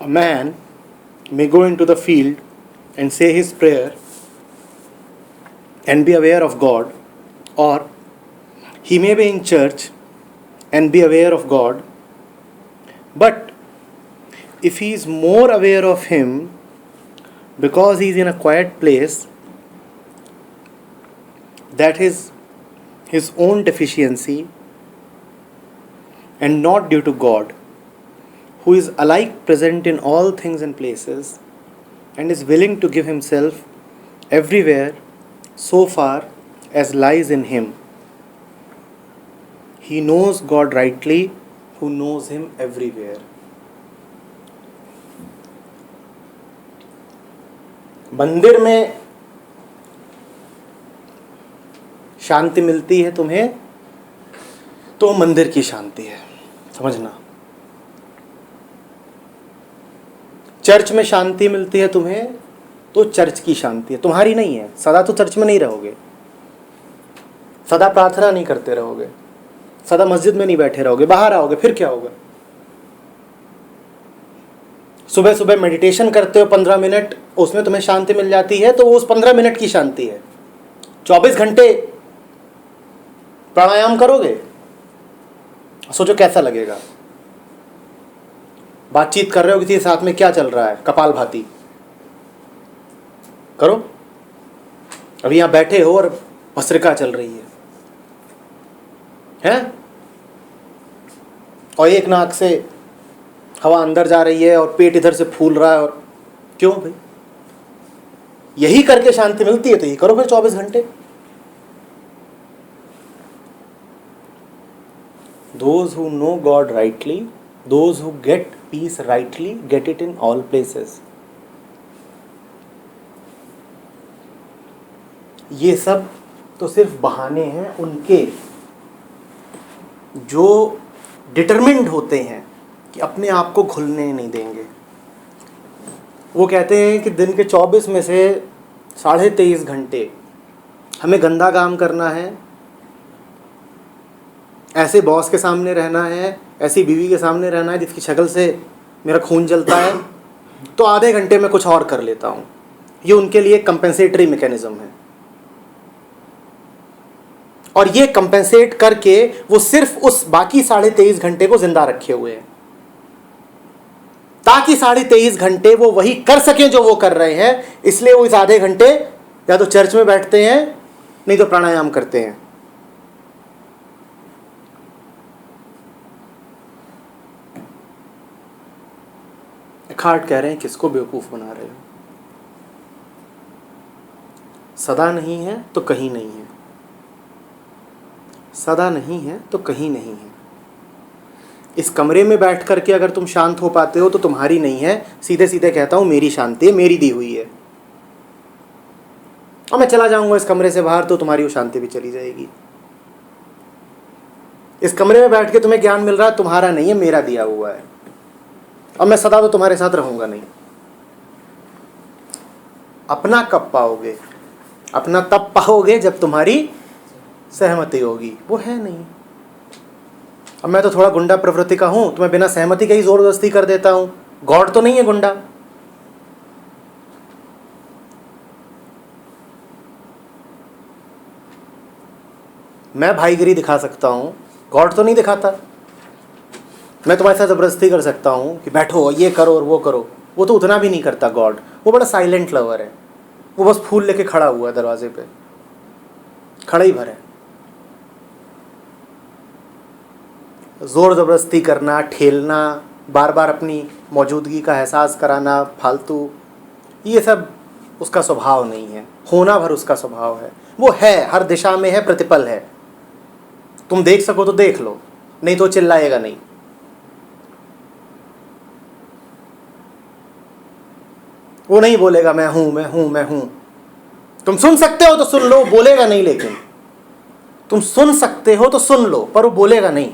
A man may go into the field and say his prayer and be aware of God, or he may be in church and be aware of God, but if he is more aware of Him because he is in a quiet place, that is his own deficiency and not due to God, who is alike present in all things and places and is willing to give himself everywhere so far as lies in him. He knows God rightly, who knows Him everywhere. मंदिर में शांति मिलती है तुम्हें तो मंदिर की शांति है, समझना। चर्च में शांति मिलती है तुम्हें तो चर्च की शांति है, तुम्हारी नहीं है। सदा तो चर्च में नहीं रहोगे, सदा प्रार्थना नहीं करते रहोगे, सदा मस्जिद में नहीं बैठे रहोगे, बाहर आओगे, फिर क्या होगा? सुबह सुबह मेडिटेशन करते हो 15 मिनट, उसमें तुम्हें शांति मिल जाती है तो वो उस 15 मिनट की शांति है। 24 घंटे प्राणायाम करोगे, सोचो कैसा लगेगा। बातचीत कर रहे हो किसी के साथ में, क्या चल रहा है? कपालभाति करो। अभी यहां बैठे हो और भस्त्रिका चल रही है? और एक नाक से हवा अंदर जा रही है और पेट इधर से फूल रहा है। और क्यों भाई? यही करके शांति मिलती है तो यही करो फिर 24 घंटे। Those who know God rightly, those who get peace rightly, get it in all places. ये सब तो सिर्फ बहाने हैं उनके जो डिटरमिन्ड होते हैं कि अपने आप को घुलने नहीं देंगे। वो कहते हैं कि दिन के 24 में से 23.5 घंटे हमें गंदा काम करना है, ऐसे बॉस के सामने रहना है, ऐसी बीवी के सामने रहना है जिसकी शक्ल से मेरा खून जलता है, तो आधे घंटे में कुछ और कर लेता हूँ। ये उनके लिए कंपेंसेटरी मैकेनिज्म है। और ये कंपेंसेट करके वो सिर्फ उस बाकी 23.5 घंटे को जिंदा रखे हुए हैं, ताकि 23.5 घंटे वो वही कर सकें जो वो कर रहे हैं। इसलिए वो इस आधे घंटे या तो चर्च में बैठते हैं, नहीं तो प्राणायाम करते हैं। एखार्ट कह रहे हैं किसको बेवकूफ बना रहे हो? सदा नहीं है तो कहीं नहीं है, सदा नहीं है तो कहीं नहीं है। इस कमरे में बैठ करके अगर तुम शांत हो पाते हो तो तुम्हारी नहीं है, सीधे सीधे कहता हूं मेरी शांति है, मेरी दी हुई है। और मैं चला जाऊंगा इस कमरे से बाहर तो तुम्हारी वो शांति भी चली जाएगी। इस कमरे में बैठ के तुम्हें ज्ञान मिल रहा है, तुम्हारा नहीं है, मेरा दिया हुआ है। और मैं सदा तो तुम्हारे साथ रहूंगा नहीं। अपना कब पाओगे? अपना तब पाओगे जब तुम्हारी सहमति होगी, वो है नहीं। अब मैं तो थोड़ा गुंडा प्रवृत्ति का हूं तो मैं बिना सहमति के ही जोरदस्ती कर देता हूं। गॉड तो नहीं है गुंडा। मैं भाईगिरी दिखा सकता हूं, गॉड तो नहीं दिखाता। मैं तुम्हारे साथ जबरदस्ती कर सकता हूं कि बैठो ये करो और वो करो, वो तो उतना भी नहीं करता गॉड। वो बड़ा साइलेंट लवर है, वो बस फूल लेके खड़ा हुआ है दरवाजे पे, खड़ा ही भर है। जोर जबरदस्ती करना, ठेलना, बार बार अपनी मौजूदगी का एहसास कराना, फालतू, ये सब उसका स्वभाव नहीं है। होना भर उसका स्वभाव है। वो है, हर दिशा में है, प्रतिपल है। तुम देख सको तो देख लो, नहीं तो चिल्लाएगा नहीं। वो नहीं बोलेगा मैं हूं मैं हूं मैं हूं। तुम सुन सकते हो तो सुन लो, बोलेगा नहीं। लेकिन तुम सुन सकते हो तो सुन लो, पर वो बोलेगा नहीं।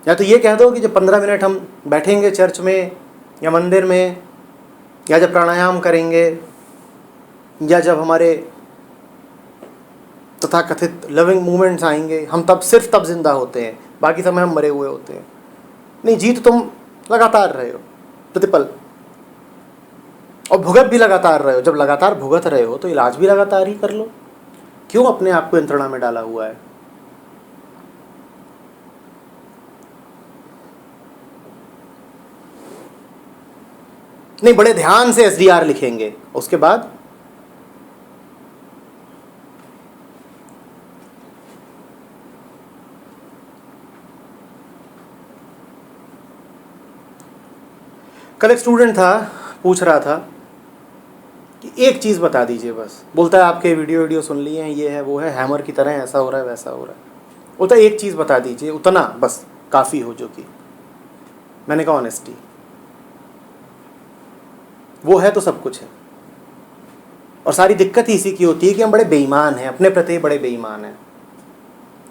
या तो ये कह दो कि जब 15 मिनट हम बैठेंगे चर्च में या मंदिर में, या जब प्राणायाम करेंगे, या जब हमारे तथाकथित लविंग मूवमेंट्स आएंगे, हम तब सिर्फ तब जिंदा होते हैं, बाकी समय हम मरे हुए होते हैं। नहीं जी, तो तुम लगातार रहे हो प्रतिपल, और भुगत भी लगातार रहे हो। जब लगातार भुगत रहे हो तो इलाज भी लगातार ही कर लो। क्यों अपने आप को यंत्रणा में डाला हुआ है? नहीं, बड़े ध्यान से SDR लिखेंगे, उसके बाद कल एक स्टूडेंट था, पूछ रहा था कि एक चीज़ बता दीजिए बस। बोलता है आपके वीडियो सुन लिए हैं, ये है वो है, हैमर की तरह ऐसा हो रहा है वैसा हो रहा है। बोलता है एक चीज़ बता दीजिए, उतना बस काफ़ी हो जो कि। मैंने कहा ऑनेस्टी, वो है तो सब कुछ है। और सारी दिक्कत ही इसी की होती है कि हम बड़े बेईमान हैं, अपने प्रति बड़े बेईमान हैं।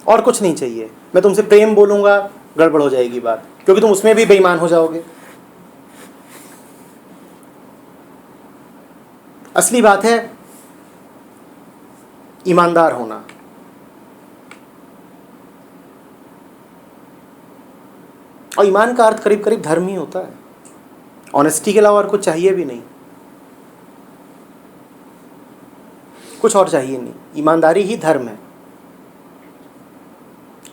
और कुछ नहीं चाहिए। मैं तुमसे प्रेम बोलूँगा, गड़बड़ हो जाएगी बात, क्योंकि तुम उसमें भी बेईमान हो जाओगे। असली बात है ईमानदार होना। और ईमान का अर्थ करीब करीब धर्म ही होता है। ऑनेस्टी के अलावा और कुछ चाहिए भी नहीं, कुछ और चाहिए नहीं। ईमानदारी ही धर्म है।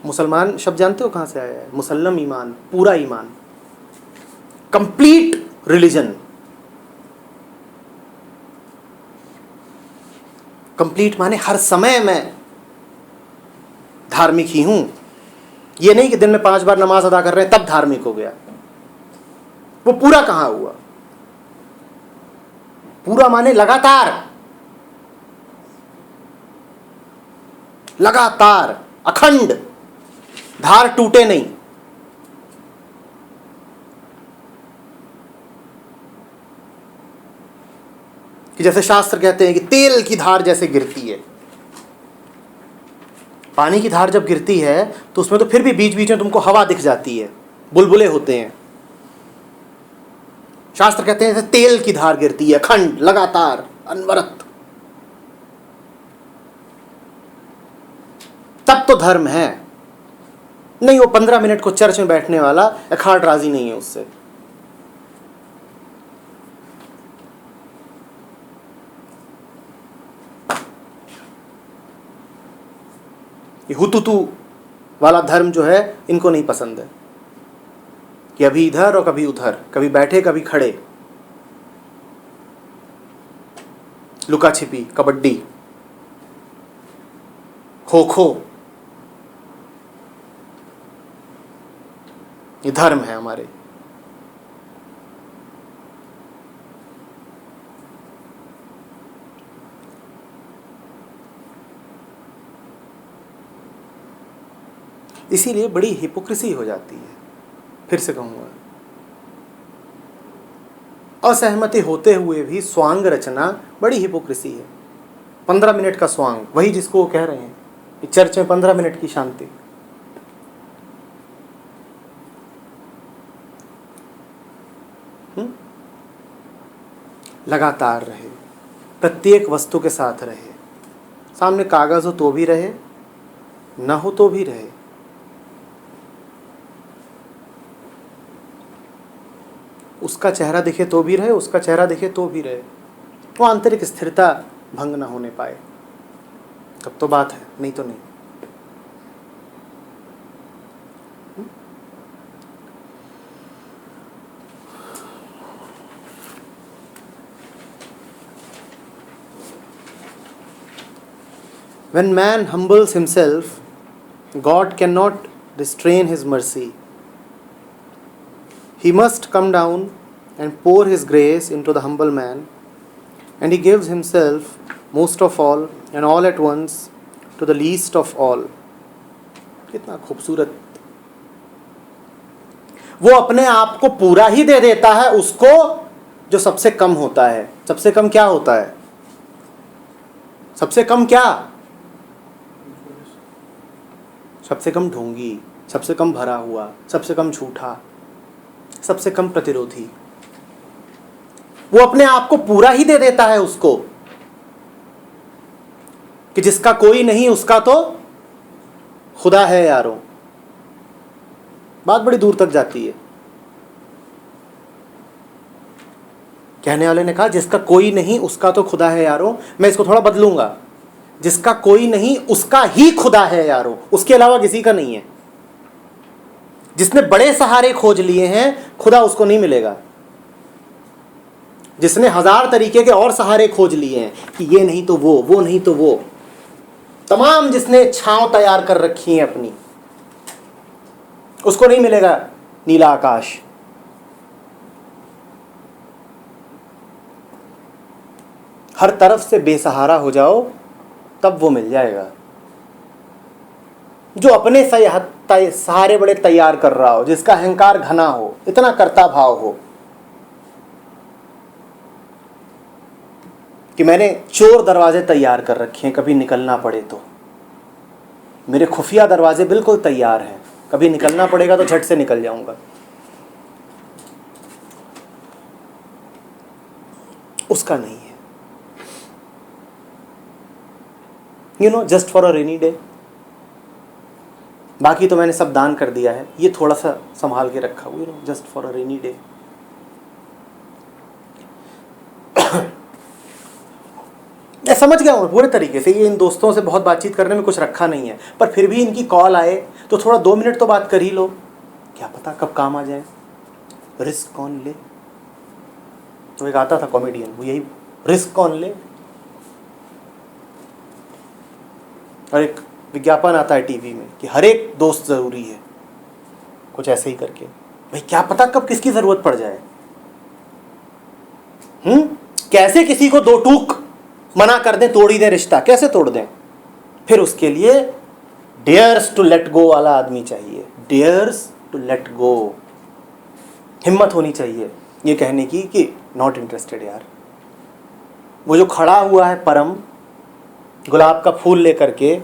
मुसलमान शब्द जानते हो कहाँ से आया है? मुसल्लम ईमान, पूरा ईमान, कंप्लीट रिलीजन। कंप्लीट माने हर समय मैं धार्मिक ही हूं। ये नहीं कि दिन में 5 बार नमाज अदा कर रहे हैं तब धार्मिक हो गया। वो पूरा कहां हुआ? पूरा माने लगातार, लगातार, अखंड, धार टूटे नहीं। कि जैसे शास्त्र कहते हैं कि तेल की धार जैसे गिरती है। पानी की धार जब गिरती है तो उसमें तो फिर भी बीच बीच में तुमको हवा दिख जाती है, बुलबुले होते हैं। शास्त्र कहते हैं जैसे तेल की धार गिरती है, अखंड, लगातार, अनवरत। तब तो धर्म है। नहीं, वो 15 मिनट को चर्च में बैठने वाला अखाड़ राजी नहीं है उससे। ये हुतुतु वाला धर्म जो है इनको नहीं पसंद है कि अभी इधर और कभी उधर, कभी बैठे कभी खड़े, लुका छिपी, कबड्डी, खो खो। ये धर्म है हमारे। इसीलिए बड़ी हिपोक्रेसी हो जाती है। फिर से कहूंगा, असहमति होते हुए भी स्वांग रचना बड़ी हिपोक्रेसी है। 15 मिनट का स्वांग, वही जिसको वो कह रहे हैं कि चर्च में 15 मिनट की शांति। लगातार रहे, प्रत्येक वस्तु के साथ रहे। सामने कागज हो तो भी रहे, न हो तो भी रहे। उसका चेहरा दिखे तो भी रहे, उसका चेहरा दिखे तो भी रहे। वो आंतरिक स्थिरता भंग ना होने पाए, तब तो बात है, नहीं तो नहीं। When man humbles himself, God cannot restrain his mercy. He must come down and pour his grace into the humble man, and he gives himself most of all and all at once to the least of all. कितना खूबसूरत। वो अपने आप को पूरा ही दे देता है उसको जो सबसे कम होता है। सबसे कम क्या होता है? सबसे कम क्या? सबसे कम ढोंगी, सबसे कम भरा हुआ, सबसे कम झूठा, सबसे कम प्रतिरोधी। वो अपने आप को पूरा ही दे देता है उसको कि जिसका कोई नहीं उसका तो खुदा है यारों। बात बड़ी दूर तक जाती है। कहने वाले ने कहा जिसका कोई नहीं उसका तो खुदा है यारों। मैं इसको थोड़ा बदलूंगा, जिसका कोई नहीं उसका ही खुदा है यारों, उसके अलावा किसी का नहीं है। जिसने बड़े सहारे खोज लिए हैं खुदा उसको नहीं मिलेगा। जिसने 1000 तरीके के और सहारे खोज लिए हैं कि ये नहीं तो वो नहीं तो वो, तमाम जिसने छांव तैयार कर रखी है अपनी, उसको नहीं मिलेगा नीला आकाश। हर तरफ से बेसहारा हो जाओ तब वो मिल जाएगा। जो अपने सहारे बड़े तैयार कर रहा हो, जिसका अहंकार घना हो, इतना कर्ता भाव हो कि मैंने चोर दरवाजे तैयार कर रखे हैं, कभी निकलना पड़े तो मेरे खुफिया दरवाजे बिल्कुल तैयार हैं, कभी निकलना पड़ेगा तो झट से निकल जाऊंगा। उसका नहीं है। Just for a rainy day. बाकी तो मैंने सब दान कर दिया है, ये थोड़ा सा संभाल के रखा हुआ, just for a rainy day. मैं समझ गया हूँ पूरे तरीके से। ये इन दोस्तों से बहुत बातचीत करने में कुछ रखा नहीं है, पर फिर भी इनकी कॉल आए तो थोड़ा 2 मिनट तो बात कर ही लो, क्या पता कब काम आ जाए। रिस्क कौन ले। तो एक आता था कॉमेडियन, वो यही रिस्क कौन ले। और एक विज्ञापन आता है टीवी में कि हर एक दोस्त ज़रूरी है, कुछ ऐसे ही करके। भाई क्या पता कब किसकी ज़रूरत पड़ जाए। कैसे किसी को 2 टूक मना कर दें, तोड़ ही दें रिश्ता, कैसे तोड़ दें। फिर उसके लिए डेयर्स टू लेट गो वाला आदमी चाहिए। डेयर्स टू लेट गो, हिम्मत होनी चाहिए ये कहने की कि नॉट इंटरेस्टेड यार। वो जो खड़ा हुआ है परम गुलाब का फूल लेकर के,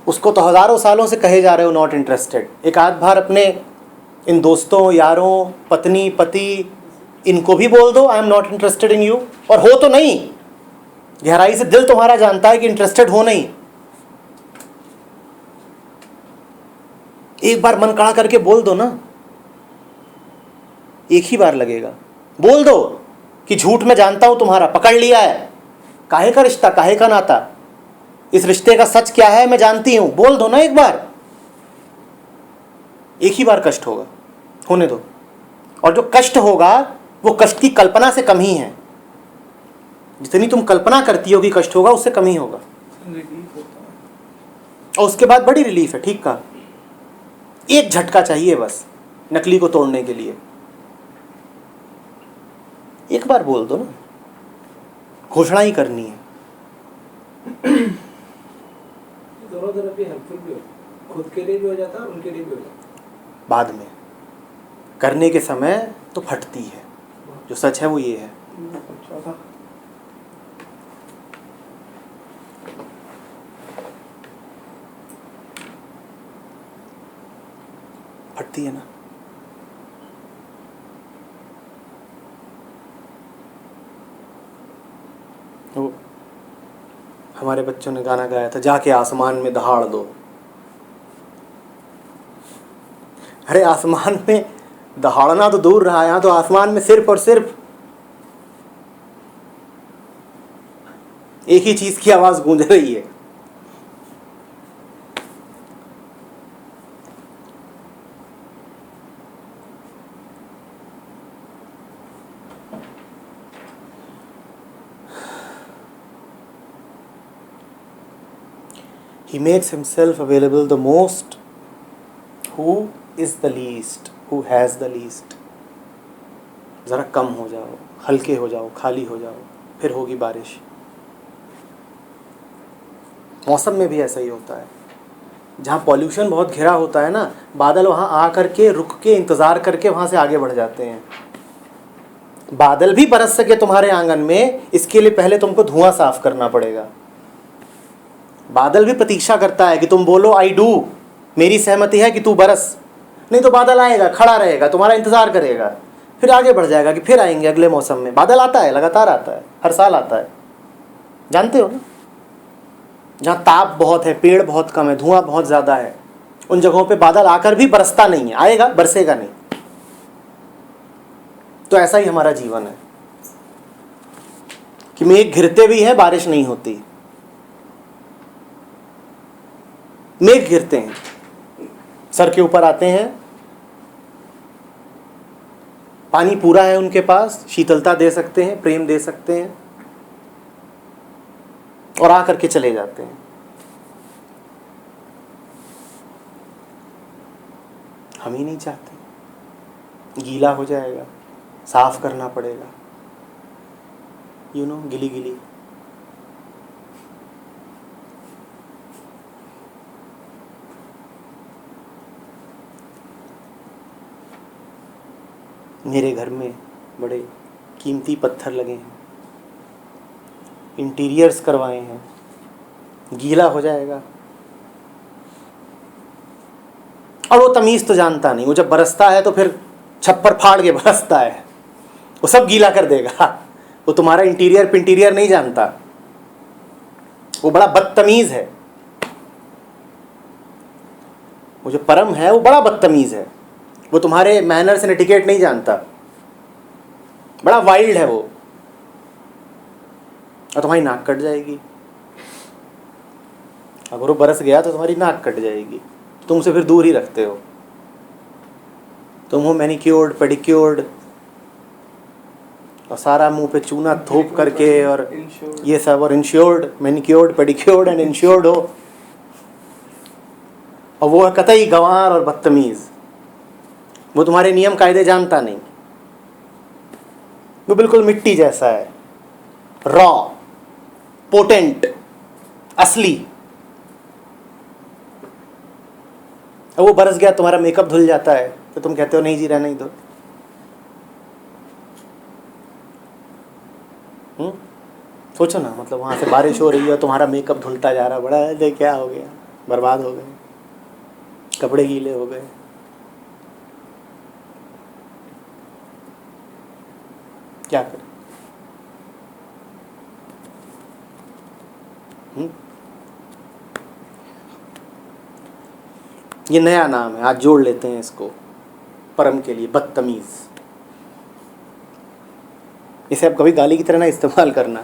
उसको तो हजारों सालों से कहे जा रहे हो नॉट इंटरेस्टेड। एक आध बार अपने इन दोस्तों, यारों, पत्नी, पति, इनको भी बोल दो I am not interested in you. और हो तो नहीं, गहराई से दिल तुम्हारा जानता है कि इंटरेस्टेड हो नहीं। एक बार मन कड़ा करके बोल दो ना, एक ही बार लगेगा। बोल दो कि झूठ मैं जानता हूं तुम्हारा, पकड़ लिया है, काहे का रिश्ता, काहे का नाता, इस रिश्ते का सच क्या है मैं जानती हूं। बोल दो ना एक बार। एक ही बार कष्ट होगा, होने दो। और जो कष्ट होगा वो कष्ट की कल्पना से कम ही है। जितनी तुम कल्पना करती हो कि कष्ट होगा उससे कम ही होगा। और उसके बाद बड़ी रिलीफ है। ठीक कहा, एक झटका चाहिए बस नकली को तोड़ने के लिए। एक बार बोल दो ना, घोषणा ही करनी है। दोनों तरफ भी हेल्पफुल भी हो, खुद के लिए भी हो जाता है और उनके लिए भी हो जाता है। बाद में करने के समय तो फटती है, जो सच है वो ये है। फटती है ना। तो हमारे बच्चों ने गाना गाया था, जाके आसमान में दहाड़ दो। अरे आसमान में दहाड़ना तो दूर रहा, यहाँ तो आसमान में सिर्फ और सिर्फ एक ही चीज की आवाज गूंज रही है। He makes himself available the most who is the least, who has the least। ज़रा कम हो जाओ, हल्के हो जाओ, खाली हो जाओ, फिर होगी बारिश। मौसम में भी ऐसा ही होता है। जहाँ पॉल्यूशन बहुत घिरा होता है ना, बादल वहाँ आ करके रुक के इंतज़ार करके वहाँ से आगे बढ़ जाते हैं। बादल भी बरस सके तुम्हारे आंगन में, इसके लिए पहले तुमको धुआं साफ करना पड़ेगा। बादल भी प्रतीक्षा करता है कि तुम बोलो आई डू, मेरी सहमति है कि तू बरस। नहीं तो बादल आएगा, खड़ा रहेगा, तुम्हारा इंतजार करेगा, फिर आगे बढ़ जाएगा कि फिर आएंगे अगले मौसम में। बादल आता है, लगातार आता है, हर साल आता है, जानते हो ना। जहाँ ताप बहुत है, पेड़ बहुत कम है, धुआं बहुत ज़्यादा है, उन जगहों पे बादल आकर भी बरसता नहीं है, आएगा बरसेगा नहीं। तो ऐसा ही हमारा जीवन है कि मेघ घिरते भी हैं, बारिश नहीं होती। मेघ गिरते हैं, सर के ऊपर आते हैं, पानी पूरा है उनके पास, शीतलता दे सकते हैं, प्रेम दे सकते हैं, और आकर के चले जाते हैं। हम ही नहीं चाहते, गीला हो जाएगा, साफ करना पड़ेगा, गिली गिली। मेरे घर में बड़े कीमती पत्थर लगे हैं, इंटीरियर्स करवाए हैं, गीला हो जाएगा। और वो तमीज़ तो जानता नहीं, वो जब बरसता है तो फिर छप्पर फाड़ के बरसता है, वो सब गीला कर देगा। वो तुम्हारा इंटीरियर पिंटीरियर नहीं जानता, वो बड़ा बदतमीज़ है। वो जो परम है वो बड़ा बदतमीज़ है, वो तुम्हारे मैनर्स एंड एटिकेट नहीं जानता, बड़ा वाइल्ड है वो, और तुम्हारी नाक कट जाएगी। अगर वो बरस गया तो तुम्हारी नाक कट जाएगी, तुमसे फिर दूर ही रखते हो। तुम हो मैनिक्योर्ड पेडिक्योर्ड, और सारा मुंह पे चूना थोप करके और ये सब, और इंश्योर्ड, मैनिक्योर्ड पेडिक्योर्ड एंड इंश्योर्ड हो, और वो है कतई गंवार और बदतमीज़। वो तुम्हारे नियम कायदे जानता नहीं, वो बिल्कुल मिट्टी जैसा है, रॉ, पोटेंट, असली। अब वो बरस गया, तुम्हारा मेकअप धुल जाता है, तो तुम कहते हो नहीं जी, रहने ही दो। सोचो ना, मतलब वहाँ से बारिश हो रही है, तुम्हारा मेकअप धुलता जा रहा, बड़ा है, क्या हो गया, बर्बाद हो गए, कपड़े गीले हो गए। क्या करें? ये नया नाम है, आज जोड़ लेते हैं इसको परम के लिए, बदतमीज। इसे आप कभी गाली की तरह ना इस्तेमाल करना।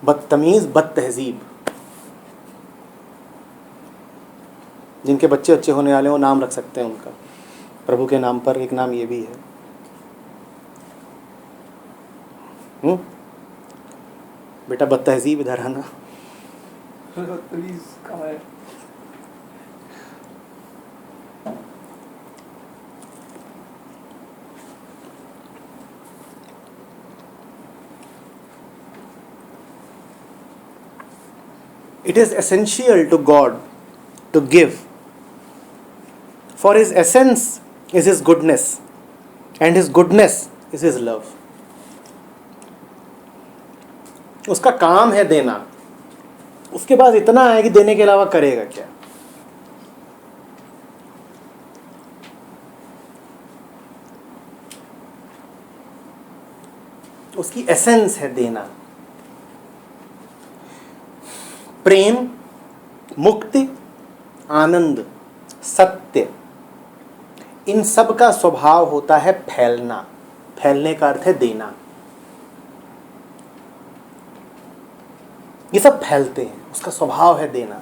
बदतमीज, बदतहजीब। जिनके बच्चे अच्छे होने वाले हो, नाम रख सकते हैं उनका, प्रभु के नाम पर एक नाम ये भी है। बेटा बदतहजीब इधर आना। प्लीज कहाँ है? It is essential to God to give, for His essence is His goodness, and His goodness is His love. उसका काम है देना, उसके पास इतना है कि देने के अलावा करेगा क्या। उसकी एसेंस है देना। प्रेम, मुक्ति, आनंद, सत्य, इन सब का स्वभाव होता है फैलना। फैलने का अर्थ है देना। ये सब फैलते हैं, उसका स्वभाव है देना।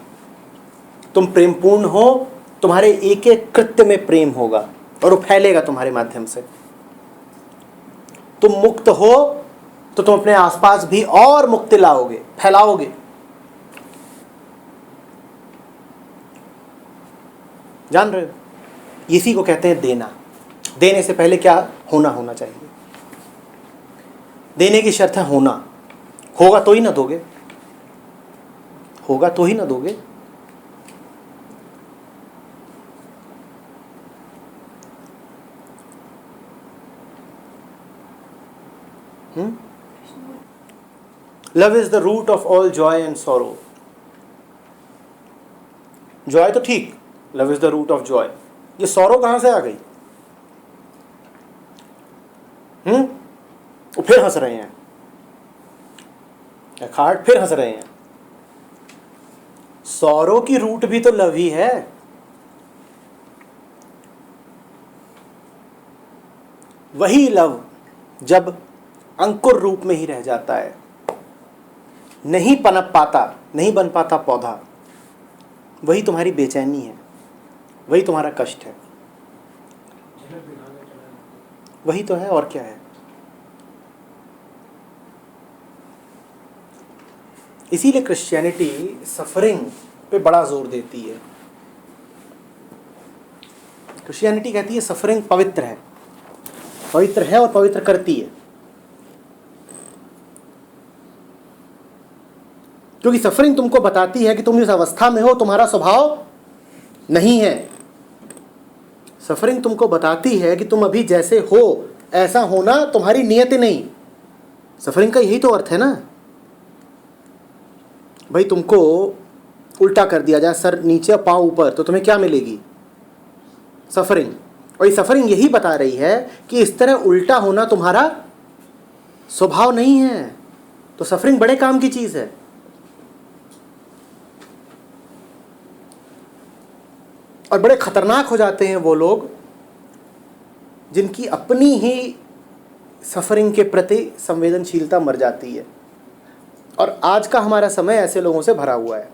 तुम प्रेमपूर्ण हो, तुम्हारे एक एक कृत्य में प्रेम होगा और वो फैलेगा तुम्हारे माध्यम से। तुम मुक्त हो तो तुम अपने आसपास भी और मुक्ति लाओगे, फैलाओगे। जान रहे हो, इसी को कहते हैं देना। देने से पहले क्या होना चाहिए। देने की शर्त है होना। होगा तो ही ना दोगे, होगा तो ही ना दोगे। Love is the root of all joy and sorrow. Joy तो ठीक, love is the root of joy, ये सॉरो कहां से आ गई? वो फिर हंस रहे हैं, खाट फिर हंस रहे हैं। सॉरो की रूट भी तो लव ही है। वही लव जब अंकुर रूप में ही रह जाता है, नहीं पनप पाता, नहीं बन पाता पौधा, वही तुम्हारी बेचैनी है, वही तुम्हारा कष्ट है, वही तो है और क्या है। इसीलिए क्रिश्चियनिटी सफरिंग पे बड़ा जोर देती है। क्रिश्चियनिटी कहती है सफरिंग पवित्र है, पवित्र है और पवित्र करती है, क्योंकि सफरिंग तुमको बताती है कि तुम जिस अवस्था में हो तुम्हारा स्वभाव नहीं है। सफरिंग तुमको बताती है कि तुम अभी जैसे हो ऐसा होना तुम्हारी नियति नहीं। सफरिंग का यही तो अर्थ है ना। भाई तुमको उल्टा कर दिया जाए, सर नीचे पांव ऊपर, तो तुम्हें क्या मिलेगी? सफरिंग। और ये सफरिंग यही बता रही है कि इस तरह उल्टा होना तुम्हारा स्वभाव नहीं है। तो सफरिंग बड़े काम की चीज है। और बड़े खतरनाक हो जाते हैं वो लोग जिनकी अपनी ही सफरिंग के प्रति संवेदनशीलता मर जाती है। और आज का हमारा समय ऐसे लोगों से भरा हुआ है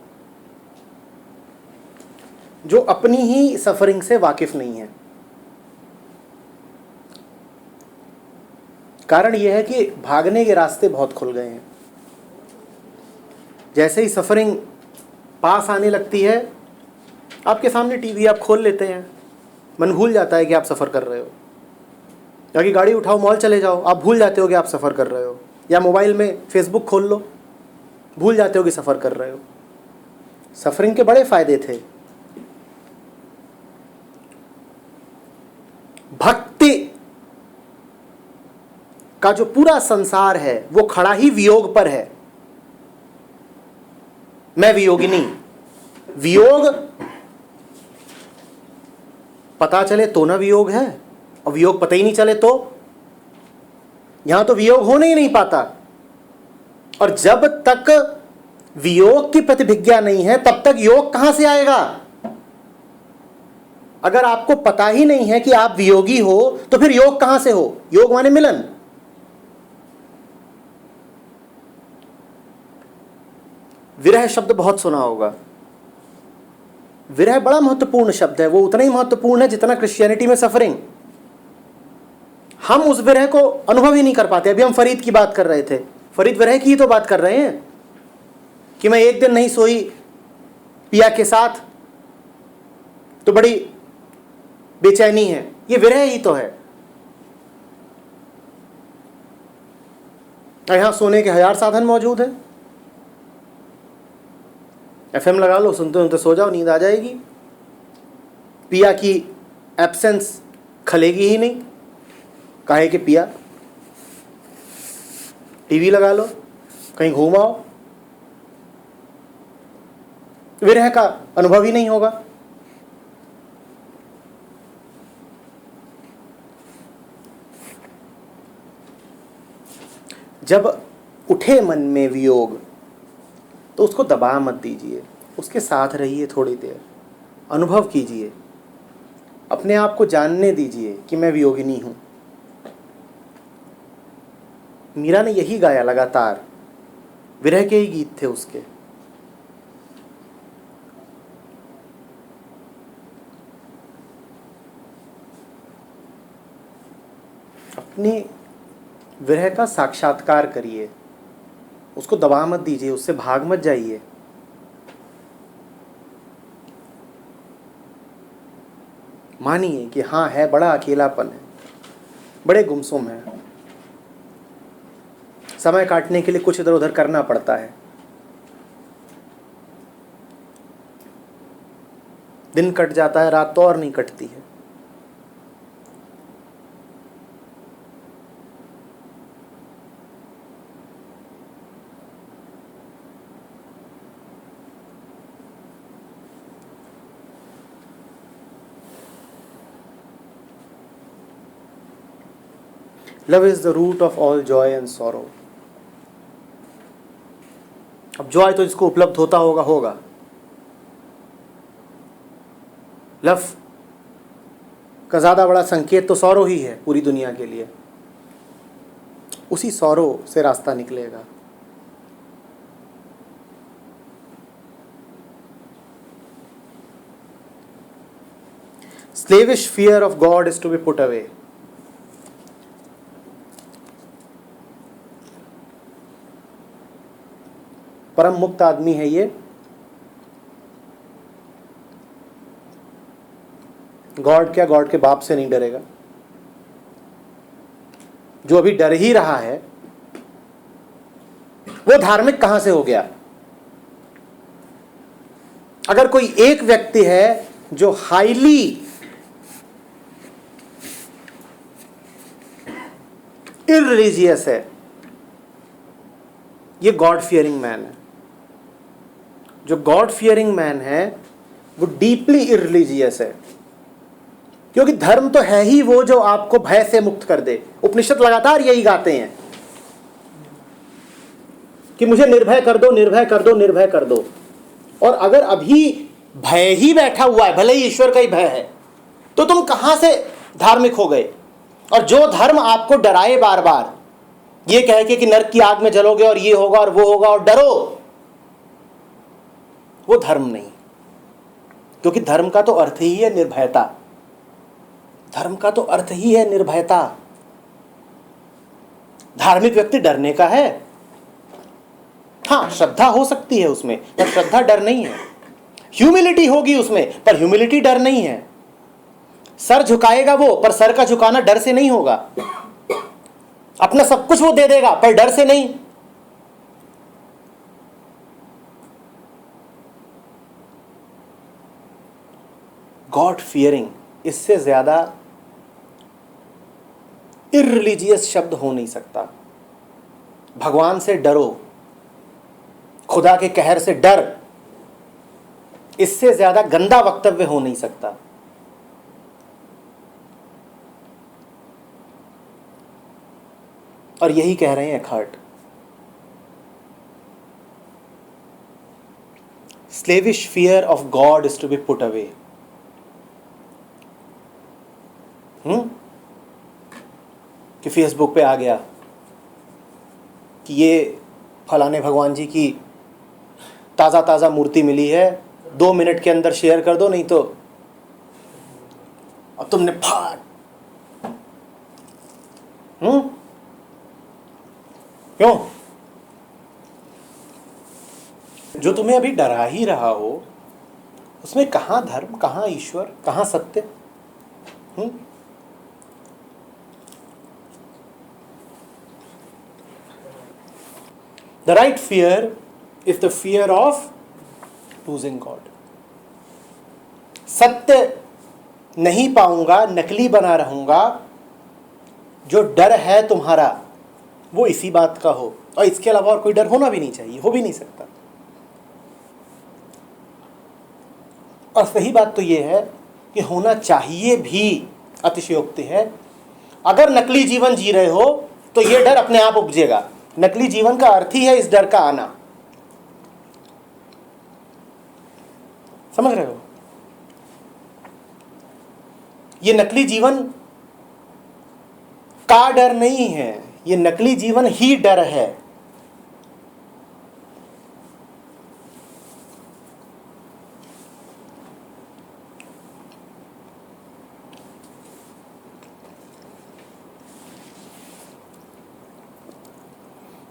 जो अपनी ही सफरिंग से वाकिफ नहीं है। कारण यह है कि भागने के रास्ते बहुत खुल गए हैं। जैसे ही सफरिंग पास आने लगती है, आपके सामने टीवी आप खोल लेते हैं, मन भूल जाता है कि आप सफ़र कर रहे हो। या कि गाड़ी उठाओ मॉल चले जाओ, आप भूल जाते हो कि आप सफ़र कर रहे हो। या मोबाइल में फेसबुक खोल लो, भूल जाते हो कि सफ़र कर रहे हो। सफरिंग के बड़े फायदे थे। भक्ति का जो पूरा संसार है वो खड़ा ही वियोग पर है। मैं वियोगिनी, वियोग पता चले तो ना वियोग है, और वियोग पता ही नहीं चले तो यहां तो वियोग होने ही नहीं पाता। और जब तक वियोग की प्रतिभिज्ञा नहीं है तब तक योग कहां से आएगा? अगर आपको पता ही नहीं है कि आप वियोगी हो तो फिर योग कहां से हो? योग माने मिलन। विरह शब्द बहुत सुना होगा। विरह बड़ा महत्वपूर्ण शब्द है, वो उतना ही महत्वपूर्ण है जितना क्रिश्चियनिटी में सफरिंग। हम उस विरह को अनुभव ही नहीं कर पाते। अभी हम फरीद की बात कर रहे थे, फरीद विरह की ही तो बात कर रहे हैं कि मैं एक दिन नहीं सोई पिया के साथ तो बड़ी बेचैनी है। ये विरह ही तो है। यहां सोने के 1000 साधन मौजूद है। एफएम लगा लो, सुनते सुनते सो जाओ, नींद आ जाएगी। पिया की एब्सेंस खलेगी ही नहीं, काहे कि पिया। टीवी लगा लो, कहीं घूम आओ, विरह का अनुभव ही नहीं होगा। जब उठे मन में वियोग तो उसको दबा मत दीजिए, उसके साथ रहिए, थोड़ी देर अनुभव कीजिए, अपने आप को जानने दीजिए कि मैं वियोगिनी हूं। मीरा ने यही गाया लगातार, विरह के ही गीत थे उसके। अपनी विरह का साक्षात्कार करिए, उसको दबा मत दीजिए, उससे भाग मत जाइए। मानिए कि हाँ है, बड़ा अकेलापन है, बड़े गुमसुम है, समय काटने के लिए कुछ इधर उधर करना पड़ता है, दिन कट जाता है, रात तो और नहीं कटती है। Love is the root of all joy and sorrow. अब जॉय तो जिसको उपलब्ध होता होगा होगा, लव का ज्यादा बड़ा संकेत तो सॉरो ही है पूरी दुनिया के लिए। उसी सॉरो से रास्ता निकलेगा। Slavish fear of God is to be put away. परम मुक्त आदमी है ये, गॉड क्या, गॉड के बाप से नहीं डरेगा। जो अभी डर ही रहा है वो धार्मिक कहां से हो गया? अगर कोई एक व्यक्ति है जो हाईली इररिलीजियस है, ये गॉड फियरिंग मैन है। जो गॉड फियरिंग मैन है वो डीपली इररिलीजियस है, क्योंकि धर्म तो है ही वो जो आपको भय से मुक्त कर दे। उपनिषद लगातार यही गाते हैं कि मुझे निर्भय कर दो, निर्भय कर दो, निर्भय कर दो। और अगर अभी भय ही बैठा हुआ है, भले ही ईश्वर का ही भय है, तो तुम कहां से धार्मिक हो गए? और जो धर्म आपको डराए बार बार, ये कह के कि नरक की आग में जलोगे और ये होगा और वो होगा और डरो, वो धर्म नहीं। क्योंकि धर्म का तो अर्थ ही है निर्भयता। धर्म का तो अर्थ ही है निर्भयता। धार्मिक व्यक्ति डरने का है, हाँ श्रद्धा हो सकती है उसमें, पर श्रद्धा डर नहीं है। ह्यूमिलिटी होगी उसमें, पर ह्यूमिलिटी डर नहीं है। सर झुकाएगा वो, पर सर का झुकाना डर से नहीं होगा। अपना सब कुछ वो दे देगा, पर डर से नहीं। गॉड फियरिंग, इससे ज्यादा इररिलीजियस शब्द हो नहीं सकता। भगवान से डरो, खुदा के कहर से डर, इससे ज्यादा गंदा वक्तव्य हो नहीं सकता। और यही कह रहे हैं Eckhart. Slavish fear of God is to be put away. कि फेसबुक पे आ गया कि ये फलाने भगवान जी की ताज़ा ताज़ा मूर्ति मिली है, 2 मिनट के अंदर शेयर कर दो, नहीं तो अब तुमने फाट। क्यों? जो तुम्हें अभी डरा ही रहा हो उसमें कहां धर्म, कहां ईश्वर, कहां सत्य? The right fear is the fear of losing God. सत्य नहीं पाऊंगा, नकली बना रहूंगा, जो डर है तुम्हारा वो इसी बात का हो, और इसके अलावा और कोई डर होना भी नहीं चाहिए, हो भी नहीं सकता। और सही बात तो ये है कि होना चाहिए भी अतिशयोक्ति है। अगर नकली जीवन जी रहे हो तो ये डर अपने आप उपजेगा। नकली जीवन का अर्थ ही है इस डर का आना। समझ रहे हो? ये नकली जीवन का डर नहीं है, ये नकली जीवन ही डर है।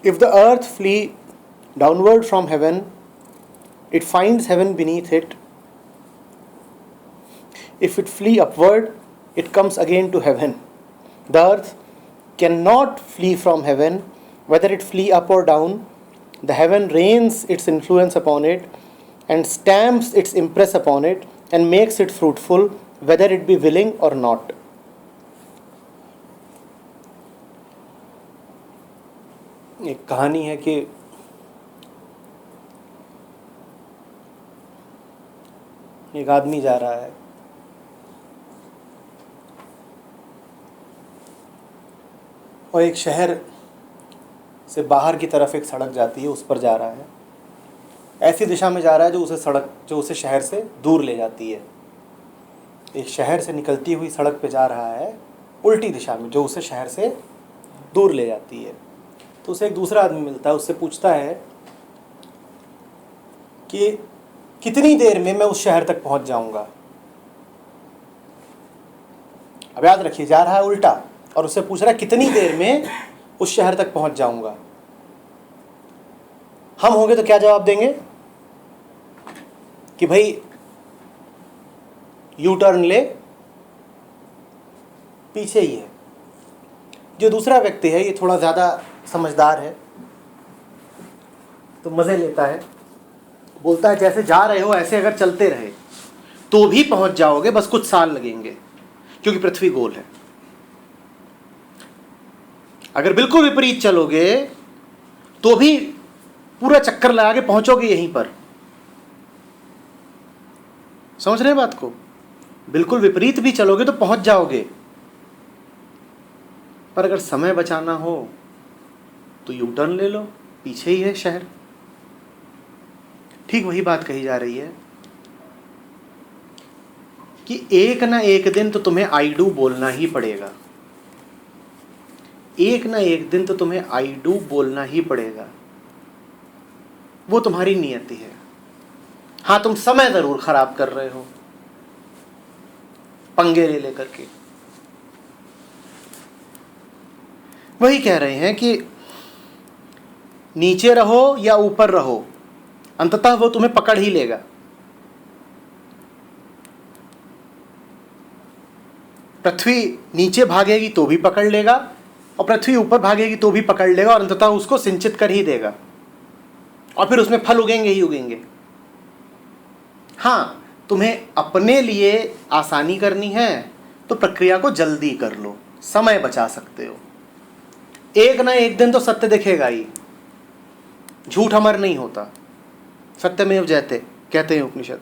If the earth flee downward from heaven, it finds heaven beneath it. If it flee upward, it comes again to heaven. The earth cannot flee from heaven, whether it flee up or down. The heaven rains its influence upon it and stamps its impress upon it and makes it fruitful, whether it be willing or not. एक कहानी है कि एक आदमी जा रहा है, और एक शहर से बाहर की तरफ एक सड़क जाती है, उस पर जा रहा है, ऐसी दिशा में जा रहा है जो उसे शहर से दूर ले जाती है। एक शहर से निकलती हुई सड़क पे जा रहा है उल्टी दिशा में, जो उसे शहर से दूर ले जाती है। तो उसे एक दूसरा आदमी मिलता है, उससे पूछता है कि कितनी देर में मैं उस शहर तक पहुंच जाऊंगा। अब याद रखिए, जा रहा है उल्टा और उससे पूछ रहा है कितनी देर में उस शहर तक पहुंच जाऊंगा। हम होंगे तो क्या जवाब देंगे कि भाई यू टर्न ले, पीछे ही है। जो दूसरा व्यक्ति है ये थोड़ा ज़्यादा समझदार है, तो मज़े लेता है, बोलता है जैसे जा रहे हो ऐसे अगर चलते रहे तो भी पहुंच जाओगे, बस कुछ साल लगेंगे क्योंकि पृथ्वी गोल है। अगर बिल्कुल विपरीत चलोगे तो भी पूरा चक्कर लगा के पहुंचोगे यहीं पर। समझ रहे हैं बात को? बिल्कुल विपरीत भी चलोगे तो पहुंच जाओगे, पर अगर समय बचाना हो तो यू टर्न ले लो, पीछे ही है शहर। ठीक वही बात कही जा रही है कि एक ना एक दिन तो तुम्हें आई डू बोलना ही पड़ेगा। एक ना एक दिन तो तुम्हें आई डू बोलना ही पड़ेगा, वो तुम्हारी नियति है। हाँ, तुम समय जरूर खराब कर रहे हो पंगे ले लेकर के। वही कह रहे हैं कि नीचे रहो या ऊपर रहो, अंततः वो तुम्हें पकड़ ही लेगा। पृथ्वी नीचे भागेगी तो भी पकड़ लेगा, और पृथ्वी ऊपर भागेगी तो भी पकड़ लेगा, और अंततः उसको सिंचित कर ही देगा, और फिर उसमें फल उगेंगे ही उगेंगे। हाँ, तुम्हें अपने लिए आसानी करनी है तो प्रक्रिया को जल्दी कर लो, समय बचा सकते हो। एक ना एक दिन तो सत्य दिखेगा ही, झूठ अमर नहीं होता, सत्यमेव जयते कहते हैं उपनिषद।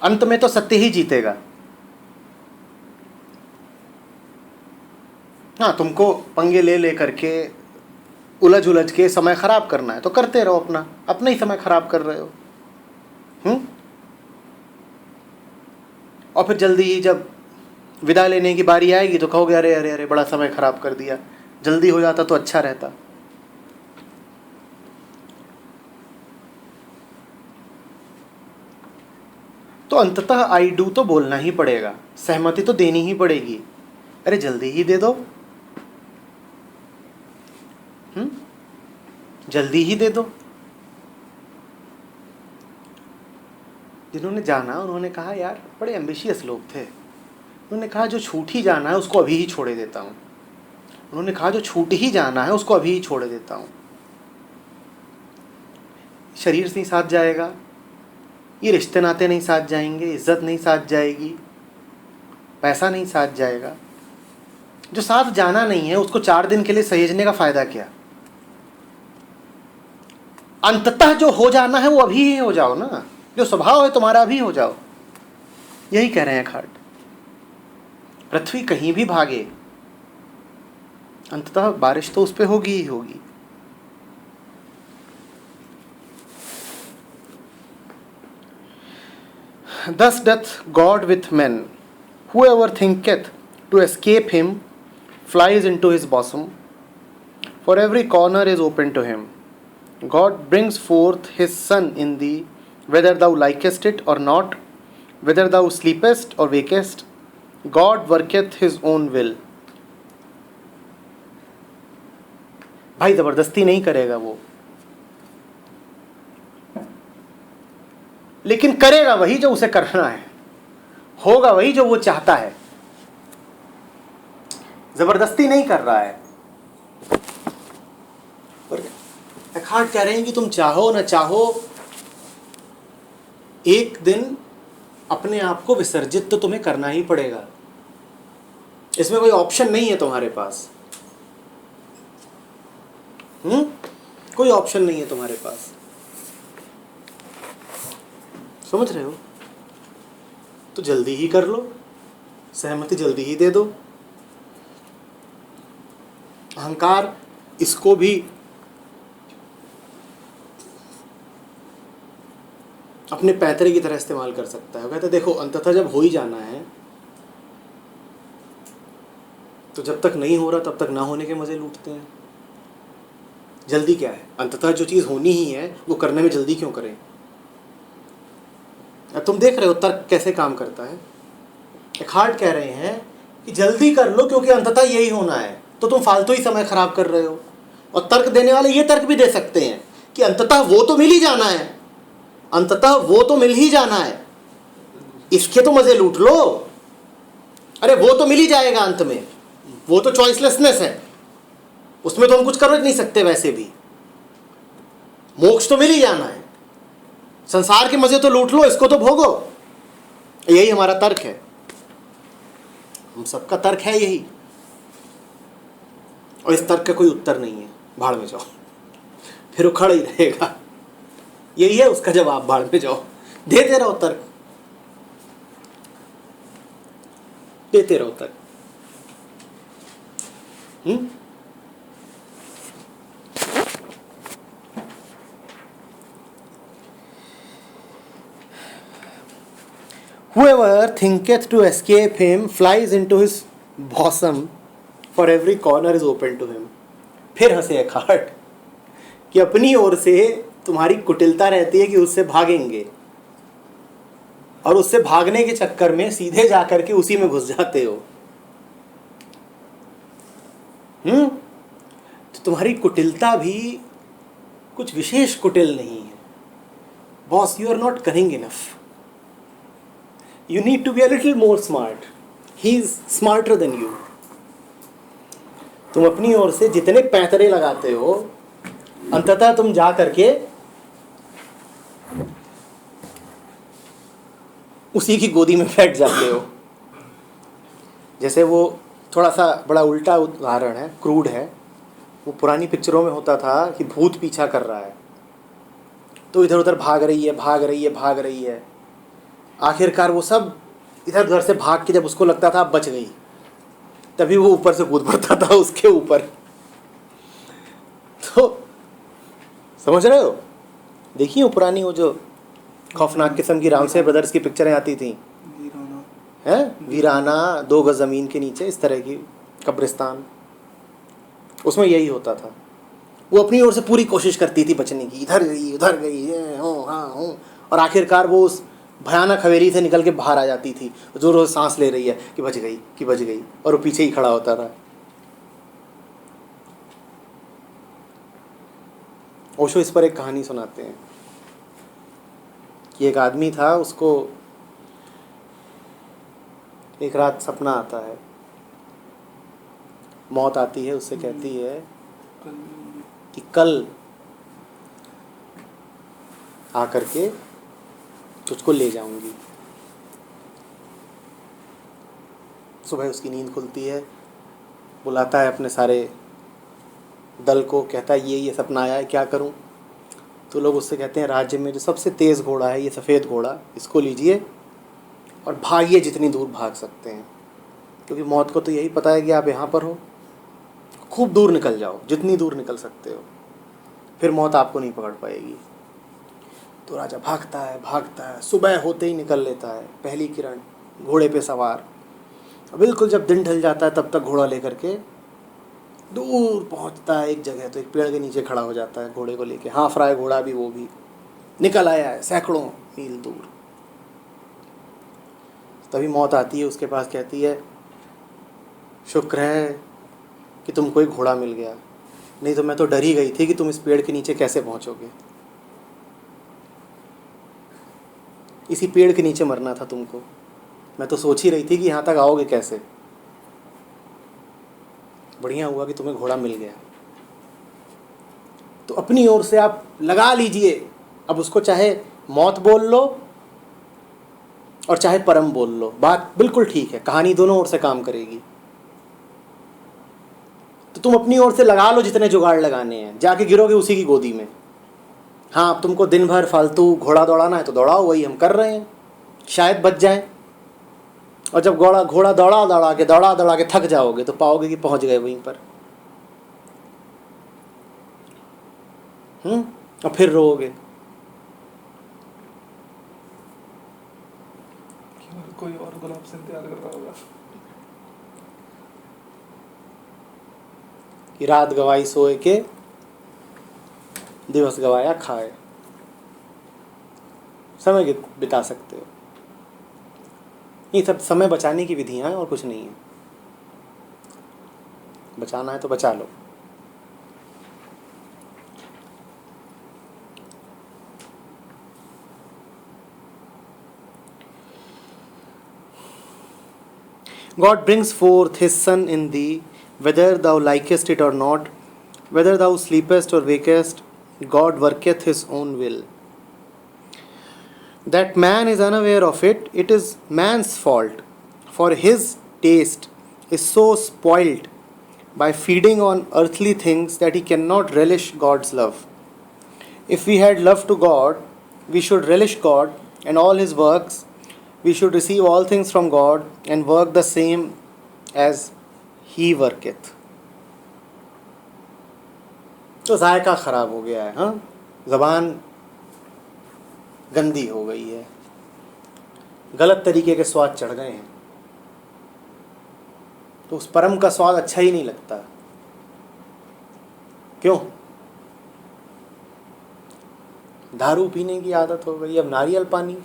अंत में तो सत्य ही जीतेगा। हाँ, तुमको पंगे ले ले करके उलझ उलझ के समय खराब करना है तो करते रहो, अपना ही समय खराब कर रहे हो। और फिर जल्दी ही जब विदा लेने की बारी आएगी तो कहोगे अरे अरे अरे बड़ा समय खराब कर दिया, जल्दी हो जाता तो अच्छा रहता। तो अंततः आई डू तो बोलना ही पड़ेगा, सहमति तो देनी ही पड़ेगी। अरे जल्दी ही दे दो, जल्दी ही दे दो। जिन्होंने जाना उन्होंने कहा, यार बड़े एम्बिशियस लोग थे, उन्होंने कहा जो छूट ही जाना है उसको अभी ही छोड़े देता हूँ। उन्होंने कहा जो छूट ही जाना है उसको अभी ही छोड़े देता हूँ। शरीर नहीं साथ जाएगा, ये रिश्ते नाते नहीं साथ जाएंगे, इज्जत नहीं साथ जाएगी, पैसा नहीं साथ जाएगा। जो साथ जाना नहीं है उसको 4 दिन के लिए सहेजने का फायदा क्या? अंततः जो हो जाना है वो अभी ही हो जाओ ना, जो स्वभाव है तुम्हारा अभी हो जाओ। यही कह रहे हैं खाट। पृथ्वी कहीं भी भागे अंततः बारिश तो उस पे होगी ही होगी। Thus doth God with men. Whoever thinketh to escape him flies into his bosom, for every corner is open to him. God brings forth his son in thee, whether thou likest it or not, whether thou sleepest or wakest. God worketh his own will. भाई जबरदस्ती नहीं करेगा वो, लेकिन करेगा वही जो उसे करना है, होगा वही जो वो चाहता है। जबरदस्ती नहीं कर रहा है। एखार्ट कह रहे हैं कि तुम चाहो न चाहो एक दिन अपने आप को विसर्जित तो तुम्हें करना ही पड़ेगा। इसमें कोई ऑप्शन नहीं है तुम्हारे पास। कोई ऑप्शन नहीं है तुम्हारे पास। समझ रहे हो? तो जल्दी ही कर लो, सहमति जल्दी ही दे दो। अहंकार इसको भी अपने पैतरे की तरह इस्तेमाल कर सकता है। वो कहते हैं देखो अंततः जब हो ही जाना है तो जब तक नहीं हो रहा तब तक ना होने के मजे लूटते हैं। जल्दी क्या है, अंततः जो चीज़ होनी ही है वो करने में जल्दी क्यों करें। अब तुम देख रहे हो तर्क कैसे काम करता है। एक्हार्ट कह रहे हैं कि जल्दी कर लो क्योंकि अंततः यही होना है, तो तुम फालतू ही समय खराब कर रहे हो। और तर्क देने वाले ये तर्क भी दे सकते हैं कि अंततः वो तो मिल ही जाना है, अंततः वो तो मिल ही जाना है, इसके तो मजे लूट लो। अरे वो तो मिल ही जाएगा अंत में, वो तो चॉइसलेसनेस है, उसमें तो हम कुछ कर नहीं सकते। वैसे भी मोक्ष तो मिल ही जाना है, संसार के मजे तो लूट लो, इसको तो भोगो। यही हमारा तर्क है, हम सबका तर्क है यही। और इस तर्क का कोई उत्तर नहीं है, भाड़ में जाओ, फिर उखड़ ही रहेगा। यही है उसका जवाब, भाड़ में जाओ, देते रहो तर्क, देते रहो तर्क। Whoever thinketh to escape him flies into his bosom, for every corner is open to him. फिर हंसे एक्हार्ट कि अपनी ओर से तुम्हारी कुटिलता रहती है कि उससे भागेंगे, और उससे भागने के चक्कर में सीधे जाकर के उसी में घुस जाते हो। तो तुम्हारी कुटिलता भी कुछ विशेष कुटिल नहीं है। Boss, you are not cunning enough, you need to be a little more smart. He is smarter than you. तुम अपनी ओर से जितने पैंतरे लगाते हो अंततः तुम जा करके उसी की गोदी में बैठ जाते हो। जैसे वो थोड़ा सा बड़ा उल्टा उदाहरण है, क्रूड है। वो पुरानी पिक्चरों में होता था कि भूत पीछा कर रहा है तो इधर उधर भाग रही है, भाग रही है, भाग रही है। आखिरकार वो सब इधर उधर से भाग के जब उसको लगता था बच गई, तभी वो ऊपर से कूद पड़ता था उसके ऊपर। तो समझ रहे हो, देखिए वो पुरानी वो जो खौफनाक किस्म की रामसे ब्रदर्स की पिक्चरें आती थी, हैं वीराना, 2 गज ज़मीन के नीचे, इस तरह की कब्रिस्तान, उसमें यही होता था। वो अपनी ओर से पूरी कोशिश करती थी बचने की, इधर गई उधर गई, हाँ, और आखिरकार वो उस भयानक हवेली से निकल के बाहर आ जाती थी, जो रोज सांस ले रही है कि बच गई, कि बच गई, और वो पीछे ही खड़ा होता था। ओशो इस पर एक कहानी सुनाते हैं कि एक आदमी था, उसको एक रात सपना आता है, मौत आती है, उससे कहती है कि कल आकर के तुझको ले जाऊंगी। सुबह उसकी नींद खुलती है, बुलाता है अपने सारे दल को, कहता है ये सपना आया है, क्या करूं। तो लोग उससे कहते हैं राज्य में जो सबसे तेज़ घोड़ा है, ये सफ़ेद घोड़ा, इसको लीजिए और भागिए जितनी दूर भाग सकते हैं, क्योंकि मौत को तो यही पता है कि आप यहाँ पर हो, खूब दूर निकल जाओ, जितनी दूर निकल सकते हो, फिर मौत आपको नहीं पकड़ पाएगी। तो राजा भागता है, सुबह होते ही निकल लेता है, पहली किरण, घोड़े पे सवार। बिल्कुल जब दिन ढल जाता है तब तक घोड़ा लेकर के दूर पहुंचता है एक जगह, तो एक पेड़ के नीचे खड़ा हो जाता है घोड़े को लेके। हाफ राय घोड़ा भी, वो भी निकल आया है सैकड़ों मील दूर। तभी मौत आती है उसके पास, कहती है शुक्र है कि तुमको एक घोड़ा मिल गया, नहीं तो मैं तो डर ही गई थी कि तुम इस पेड़ के नीचे कैसे पहुंचोगे। इसी पेड़ के नीचे मरना था तुमको, मैं तो सोच ही रही थी कि यहाँ तक आओगे कैसे। बढ़िया हुआ कि तुम्हें घोड़ा मिल गया। तो अपनी ओर से आप लगा लीजिए, अब उसको चाहे मौत बोल लो और चाहे परम बोल लो, बात बिल्कुल ठीक है, कहानी दोनों ओर से काम करेगी। तो तुम अपनी ओर से लगा लो जितने जुगाड़ लगाने हैं, जाके गिरोगे उसी की गोदी में। हाँ, अब तुमको दिन भर फालतू घोड़ा दौड़ाना है तो दौड़ाओ, वही हम कर रहे हैं, शायद बच जाए। और जब घोड़ा दौड़ा के थक जाओगे तो पाओगे कि पहुंच गए वहीं पर। और फिर रोओगे। कोई और गुलाब से इंतजार कर रहा होगा कि रात गवाई सोए के दिवस गवाया खाए। समय बिता सकते हो। ये सब समय बचाने की विधियां हैं और कुछ नहीं है। बचाना है तो बचा लो। God brings forth his Son in thee, whether thou likest it or not, whether thou sleepest or wakest, God worketh his own will. That man is unaware of it, it is man's fault, for his taste is so spoilt by feeding on earthly things that he cannot relish God's love. If we had love to God, we should relish God and all his works. We should receive all things from God and work the same as he worketh. तो जायका खराब हो गया है, हाँ, ज़बान गंदी हो गई है, गलत तरीके के स्वाद चढ़ गए हैं, तो उस परम का स्वाद अच्छा ही नहीं लगता। क्यों? दारू पीने की आदत हो गई, अब नारियल पानी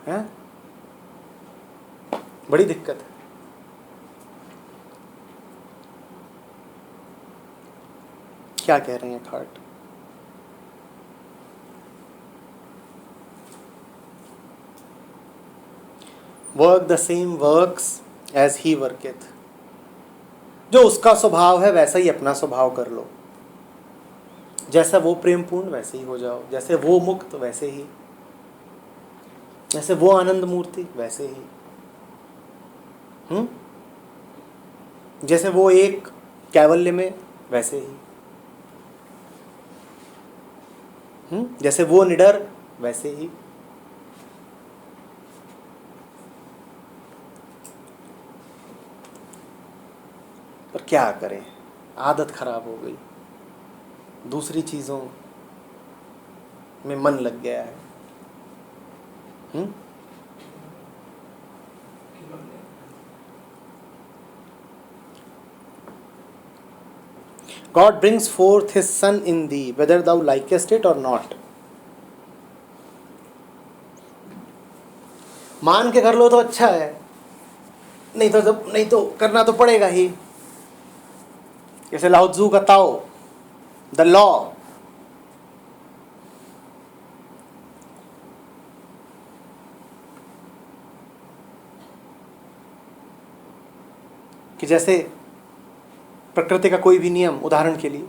है, बड़ी दिक्कत है। क्या कह रहे हैं खाट? Work the same works as he worketh. जो उसका स्वभाव है वैसा ही अपना स्वभाव कर लो। जैसा वो प्रेम पूर्ण वैसे ही हो जाओ, जैसे वो मुक्त वैसे ही, जैसे वो आनंद मूर्ति वैसे ही, जैसे वो एक कैवल्य में वैसे ही, जैसे वो निडर वैसे ही। पर क्या करें, आदत खराब हो गई, दूसरी चीज़ों में मन लग गया है। God brings forth his Son in thee, whether thou likest it or not. मान के कर लो तो अच्छा है, नहीं तो करना तो पड़ेगा ही। जैसे लाओ त्जू का ताओ, द लॉ, कि जैसे प्रकृति का कोई भी नियम, उदाहरण के लिए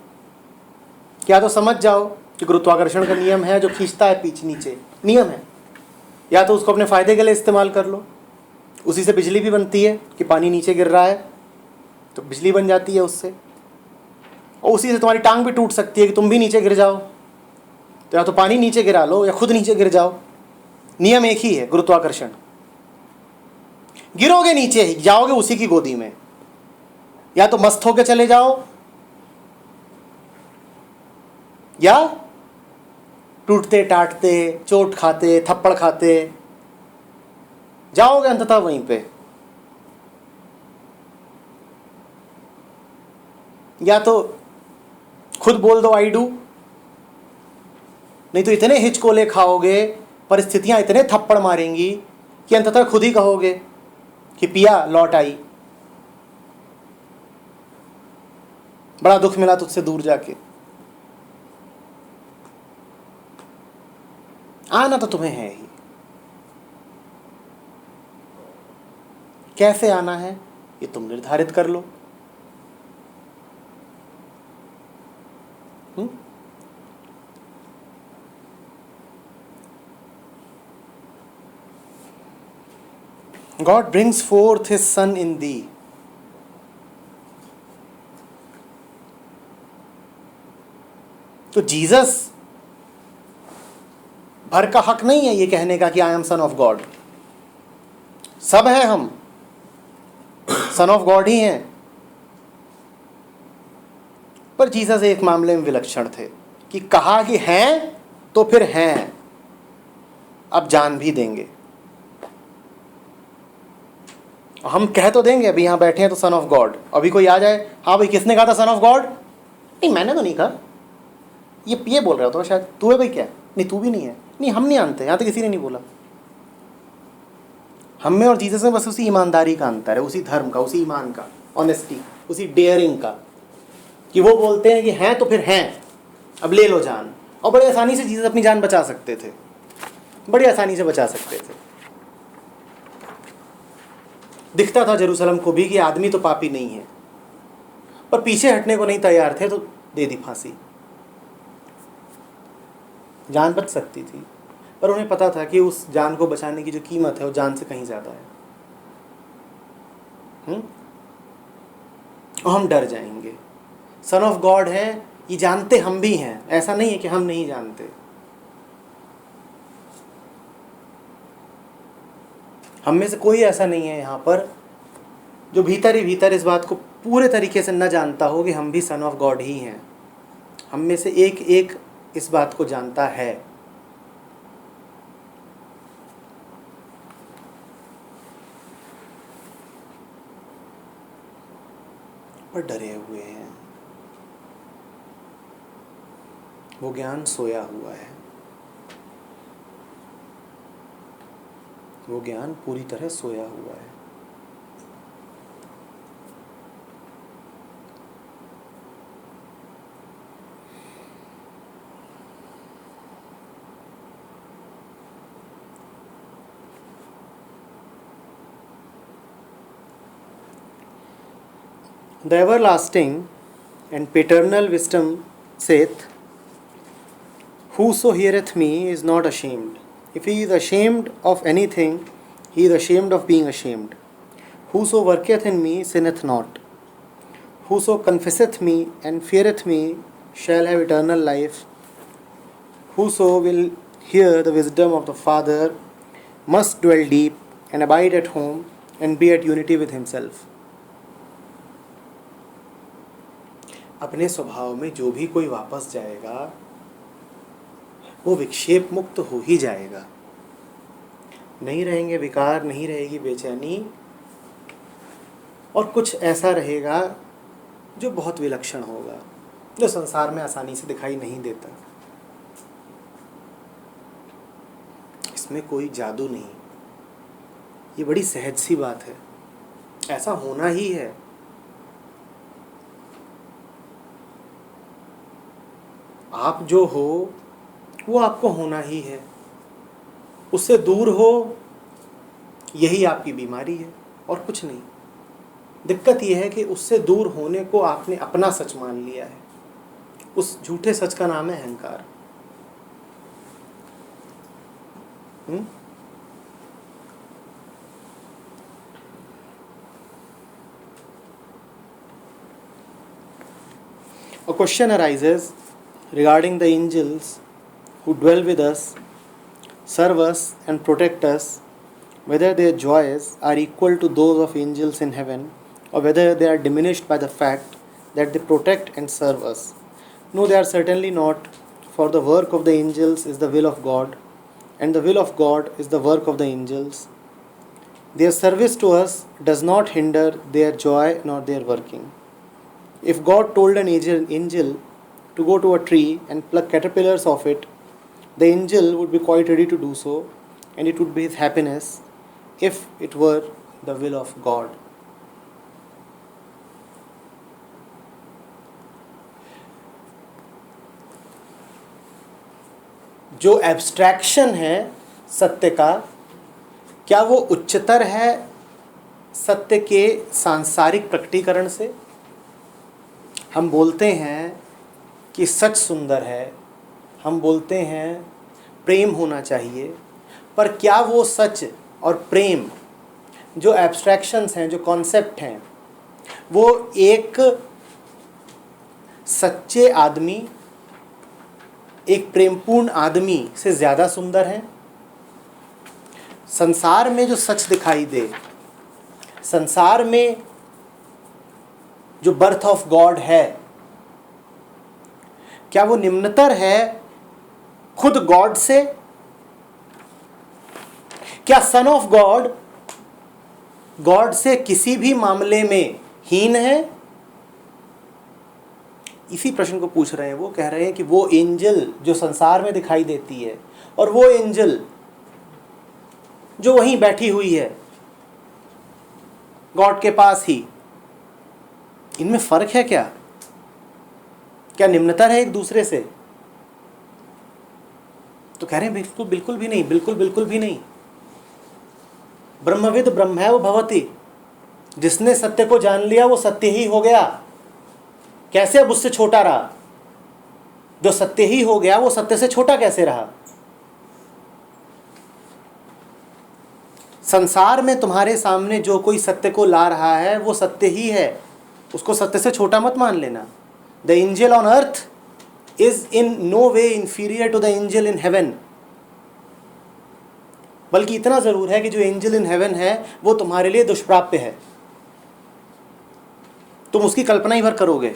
क्या तो समझ जाओ कि गुरुत्वाकर्षण का नियम है जो खींचता है पीछे नीचे, नियम है, या तो उसको अपने फायदे के लिए इस्तेमाल कर लो। उसी से बिजली भी बनती है कि पानी नीचे गिर रहा है तो बिजली बन जाती है उससे, और उसी से तुम्हारी टांग भी टूट सकती है कि तुम भी नीचे गिर जाओ। तो या तो पानी नीचे गिरा लो या खुद नीचे गिर जाओ, नियम एक ही है गुरुत्वाकर्षण। गिरोगे नीचे ही जाओगे उसी की गोदी में, या तो मस्त होके चले जाओ या टूटते टाटते चोट खाते थप्पड़ खाते जाओगे अंततः वहीं पे। या तो खुद बोल दो आई डू, नहीं तो इतने हिचकोले खाओगे, परिस्थितियां इतने थप्पड़ मारेंगी कि अंततः खुद ही कहोगे कि पिया लौट आई, बड़ा दुख मिला तुझसे दूर जाके। आना तो तुम्हें है ही, कैसे आना है ये तुम निर्धारित कर लो। God brings forth his Son in thee. तो जीसस भर का हक नहीं है ये कहने का कि I am son of God. सब है, हम सन ऑफ गॉड ही हैं, पर जीसस एक मामले में विलक्षण थे कि कहा कि हैं तो फिर हैं, अब जान भी देंगे। हम कह तो देंगे, अभी यहाँ बैठे हैं तो सन ऑफ गॉड, अभी कोई आ जाए, हाँ भाई किसने कहा था सन ऑफ गॉड? नहीं मैंने तो नहीं कहा, ये बोल रहा था शायद, तू है भाई क्या? नहीं तू भी नहीं है, नहीं हम नहीं जानते, यहाँ तो किसी ने नहीं बोला। हम में और जीसस में बस उसी ईमानदारी का अंतर है, उसी धर्म का, उसी ईमान का, ऑनेस्टी, उसी डेयरिंग का, कि वो बोलते हैं कि हैं तो फिर हैं, अब ले लो जान। और बड़े आसानी से जीसस अपनी जान बचा सकते थे, बड़ी आसानी से बचा सकते थे। दिखता था जेरूसलम को भी कि आदमी तो पापी नहीं है, पर पीछे हटने को नहीं तैयार थे, तो दे दी फांसी। जान बच सकती थी, पर उन्हें पता था कि उस जान को बचाने की जो कीमत है वो जान से कहीं ज़्यादा है। और हम डर जाएंगे। सन ऑफ गॉड है ये जानते हम भी हैं, ऐसा नहीं है कि हम नहीं जानते। हम में से कोई ऐसा नहीं है यहाँ पर जो भीतर ही भीतर इस बात को पूरे तरीके से न जानता हो कि हम भी सन ऑफ गॉड ही हैं। हम में से एक एक इस बात को जानता है। पर डरे हुए हैं, वो ज्ञान सोया हुआ है, वो ज्ञान पूरी तरह सोया हुआ है। The everlasting and paternal wisdom saith, whoso heareth me is not ashamed. If he is ashamed of anything, he is ashamed of being ashamed. Whoso worketh in me sinneth not. Whoso confesseth me and feareth me shall have eternal life. Whoso will hear the wisdom of the Father must dwell deep and abide at home and be at unity with himself. अपने स्वभाव में जो भी कोई वापस जाएगा वो विक्षेप मुक्त हो ही जाएगा। नहीं रहेंगे विकार, नहीं रहेगी बेचैनी, और कुछ ऐसा रहेगा जो बहुत विलक्षण होगा, जो संसार में आसानी से दिखाई नहीं देता। इसमें कोई जादू नहीं, ये बड़ी सहज सी बात है, ऐसा होना ही है। आप जो हो वो आपको होना ही है, उससे दूर हो यही आपकी बीमारी है और कुछ नहीं। दिक्कत यह है कि उससे दूर होने को आपने अपना सच मान लिया है। उस झूठे सच का नाम है अहंकार। A question arises regarding the angels who dwell with us, serve us and protect us, whether their joys are equal to those of angels in heaven, or whether they are diminished by the fact that they protect and serve us. No, they are certainly not, for the work of the angels is the will of God, and the will of God is the work of the angels. Their service to us does not hinder their joy nor their working. If God told an angel to go to a tree and pluck caterpillars of it, the angel would be quite ready to do so, and it would be his happiness if it were the will of God. जो abstraction है सत्य का, क्या वो उच्चतर है सत्य के सांसारिक प्रकटीकरण से? हम बोलते हैं कि सच सुंदर है, हम बोलते हैं प्रेम होना चाहिए, पर क्या वो सच और प्रेम जो एब्स्ट्रैक्शंस हैं, जो कॉन्सेप्ट हैं, वो एक सच्चे आदमी, एक प्रेमपूर्ण आदमी से ज़्यादा सुंदर हैं? संसार में जो सच दिखाई दे, संसार में जो बर्थ ऑफ गॉड है, क्या वो निम्नतर है खुद गॉड से? क्या सन ऑफ गॉड गॉड से किसी भी मामले में हीन है? इसी प्रश्न को पूछ रहे हैं। वो कह रहे हैं कि वो एंजल जो संसार में दिखाई देती है और वो एंजल जो वहीं बैठी हुई है गॉड के पास ही, इनमें फर्क है क्या? क्या निम्नतर है एक दूसरे से? तो कह रहे हैं बिल्कुल बिल्कुल भी नहीं, बिल्कुल बिल्कुल भी नहीं। ब्रह्मविद ब्रह्मैव भवति, जिसने सत्य को जान लिया वो सत्य ही हो गया। कैसे अब उससे छोटा रहा? जो सत्य ही हो गया वो सत्य से छोटा कैसे रहा? संसार में तुम्हारे सामने जो कोई सत्य को ला रहा है वो सत्य ही है, उसको सत्य से छोटा मत मान लेना। The angel on earth is in no way inferior to the angel in heaven. बल्कि इतना जरूर है कि जो एंजल इन हेवन है वो तुम्हारे लिए दुष्प्राप्य है, तुम उसकी कल्पना ही भर करोगे।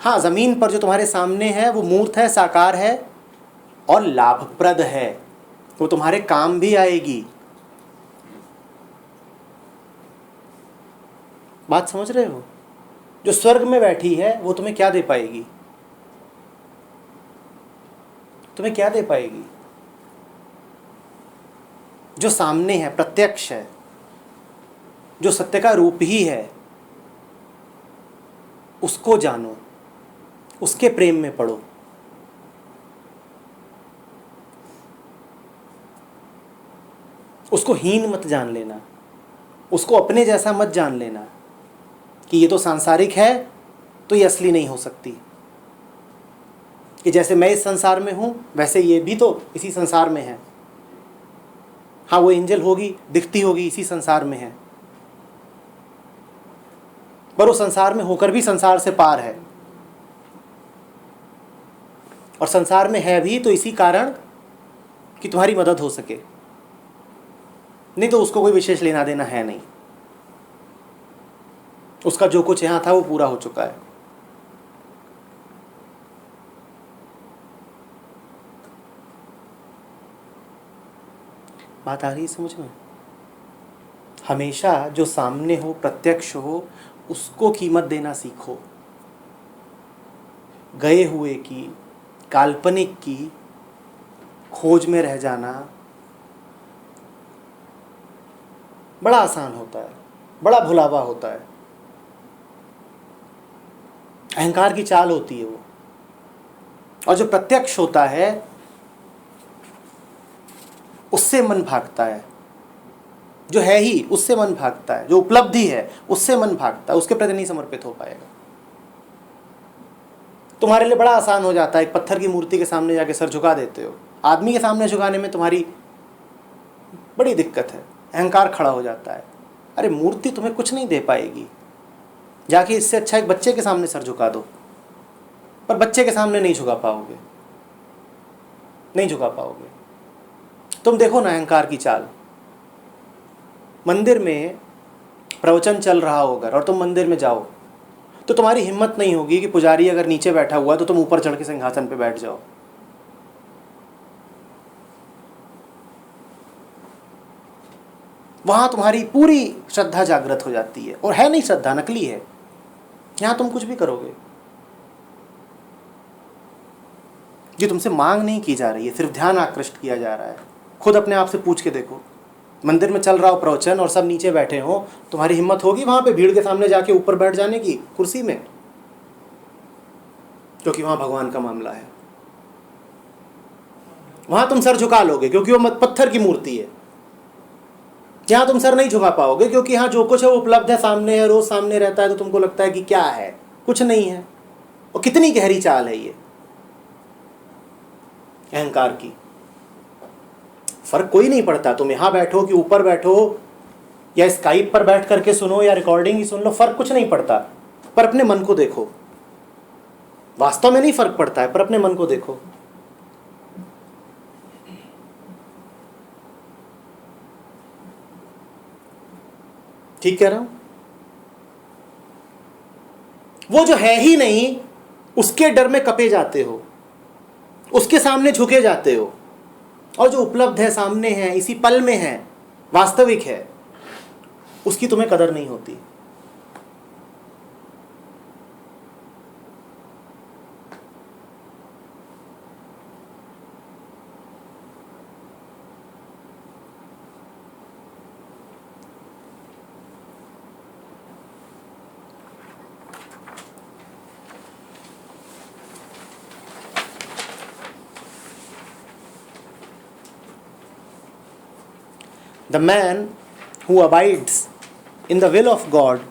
हाँ, जमीन पर जो तुम्हारे सामने है वो मूर्त है, साकार है और लाभप्रद है, वो तुम्हारे काम भी आएगी। बात समझ रहे हो? जो स्वर्ग में बैठी है वो तुम्हें क्या दे पाएगी? तुम्हें क्या दे पाएगी? जो सामने है, प्रत्यक्ष है, जो सत्य का रूप ही है, उसको जानो, उसके प्रेम में पड़ो। उसको हीन मत जान लेना, उसको अपने जैसा मत जान लेना कि ये तो सांसारिक है तो ये असली नहीं हो सकती, कि जैसे मैं इस संसार में हूं वैसे ये भी तो इसी संसार में है। हाँ, वो एंजल होगी, दिखती होगी, इसी संसार में है, पर वो संसार में होकर भी संसार से पार है, और संसार में है भी तो इसी कारण कि तुम्हारी मदद हो सके, नहीं तो उसको कोई विशेष लेना देना है नहीं। उसका जो कुछ यहां था वो पूरा हो चुका है। बात आ रही है समझ में? हमेशा जो सामने हो, प्रत्यक्ष हो, उसको कीमत देना सीखो। गए हुए की, काल्पनिक की खोज में रह जाना बड़ा आसान होता है, बड़ा भुलावा होता है। अहंकार की चाल होती है वो। और जो प्रत्यक्ष होता है उससे मन भागता है, जो है ही उससे मन भागता है, जो उपलब्धि है उससे मन भागता है, उसके प्रति नहीं समर्पित हो पाएगा। तुम्हारे लिए बड़ा आसान हो जाता है, एक पत्थर की मूर्ति के सामने जाके सर झुका देते हो। आदमी के सामने झुकाने में तुम्हारी बड़ी दिक्कत है, अहंकार खड़ा हो जाता है। अरे मूर्ति तुम्हें कुछ नहीं दे पाएगी, जाके इससे अच्छा एक बच्चे के सामने सर झुका दो। पर बच्चे के सामने नहीं झुका पाओगे, नहीं झुका पाओगे। तुम देखो ना अहंकार की चाल। मंदिर में प्रवचन चल रहा होगा और तुम मंदिर में जाओ तो तुम्हारी हिम्मत नहीं होगी कि पुजारी अगर नीचे बैठा हुआ है तो तुम ऊपर चढ़ के सिंहासन पे बैठ जाओ। वहां तुम्हारी पूरी श्रद्धा जागृत हो जाती है, और है नहीं श्रद्धा, नकली है। यहां तुम कुछ भी करोगे, जो तुमसे मांग नहीं की जा रही है, सिर्फ ध्यान आकृष्ट किया जा रहा है। खुद अपने आप से पूछ के देखो, मंदिर में चल रहा हो प्रवचन और सब नीचे बैठे हो, तुम्हारी हिम्मत होगी वहां पे भीड़ के सामने जाके ऊपर बैठ जाने की कुर्सी में? क्योंकि वहां भगवान का मामला है। वहां तुम सर झुका लोगे क्योंकि वो पत्थर की मूर्ति है। यहां तुम सर नहीं झुका पाओगे क्योंकि यहाँ जो कुछ है वो उपलब्ध है, सामने है, रोज सामने रहता है, तो तुमको लगता है कि क्या है, कुछ नहीं है। और कितनी गहरी चाल है ये अहंकार की। फर्क कोई नहीं पड़ता, तुम यहां बैठो कि ऊपर बैठो या स्काइप पर बैठ करके सुनो या रिकॉर्डिंग ही सुन लो, फर्क कुछ नहीं पड़ता। पर अपने मन को देखो, वास्तव में नहीं फर्क पड़ता है, पर अपने मन को देखो। ठीक कह रहा हूं? वो जो है ही नहीं उसके डर में कपे जाते हो, उसके सामने झुके जाते हो, और जो उपलब्ध है, सामने है, इसी पल में है, वास्तविक है, उसकी तुम्हें कदर नहीं होती। The man who abides in the will of God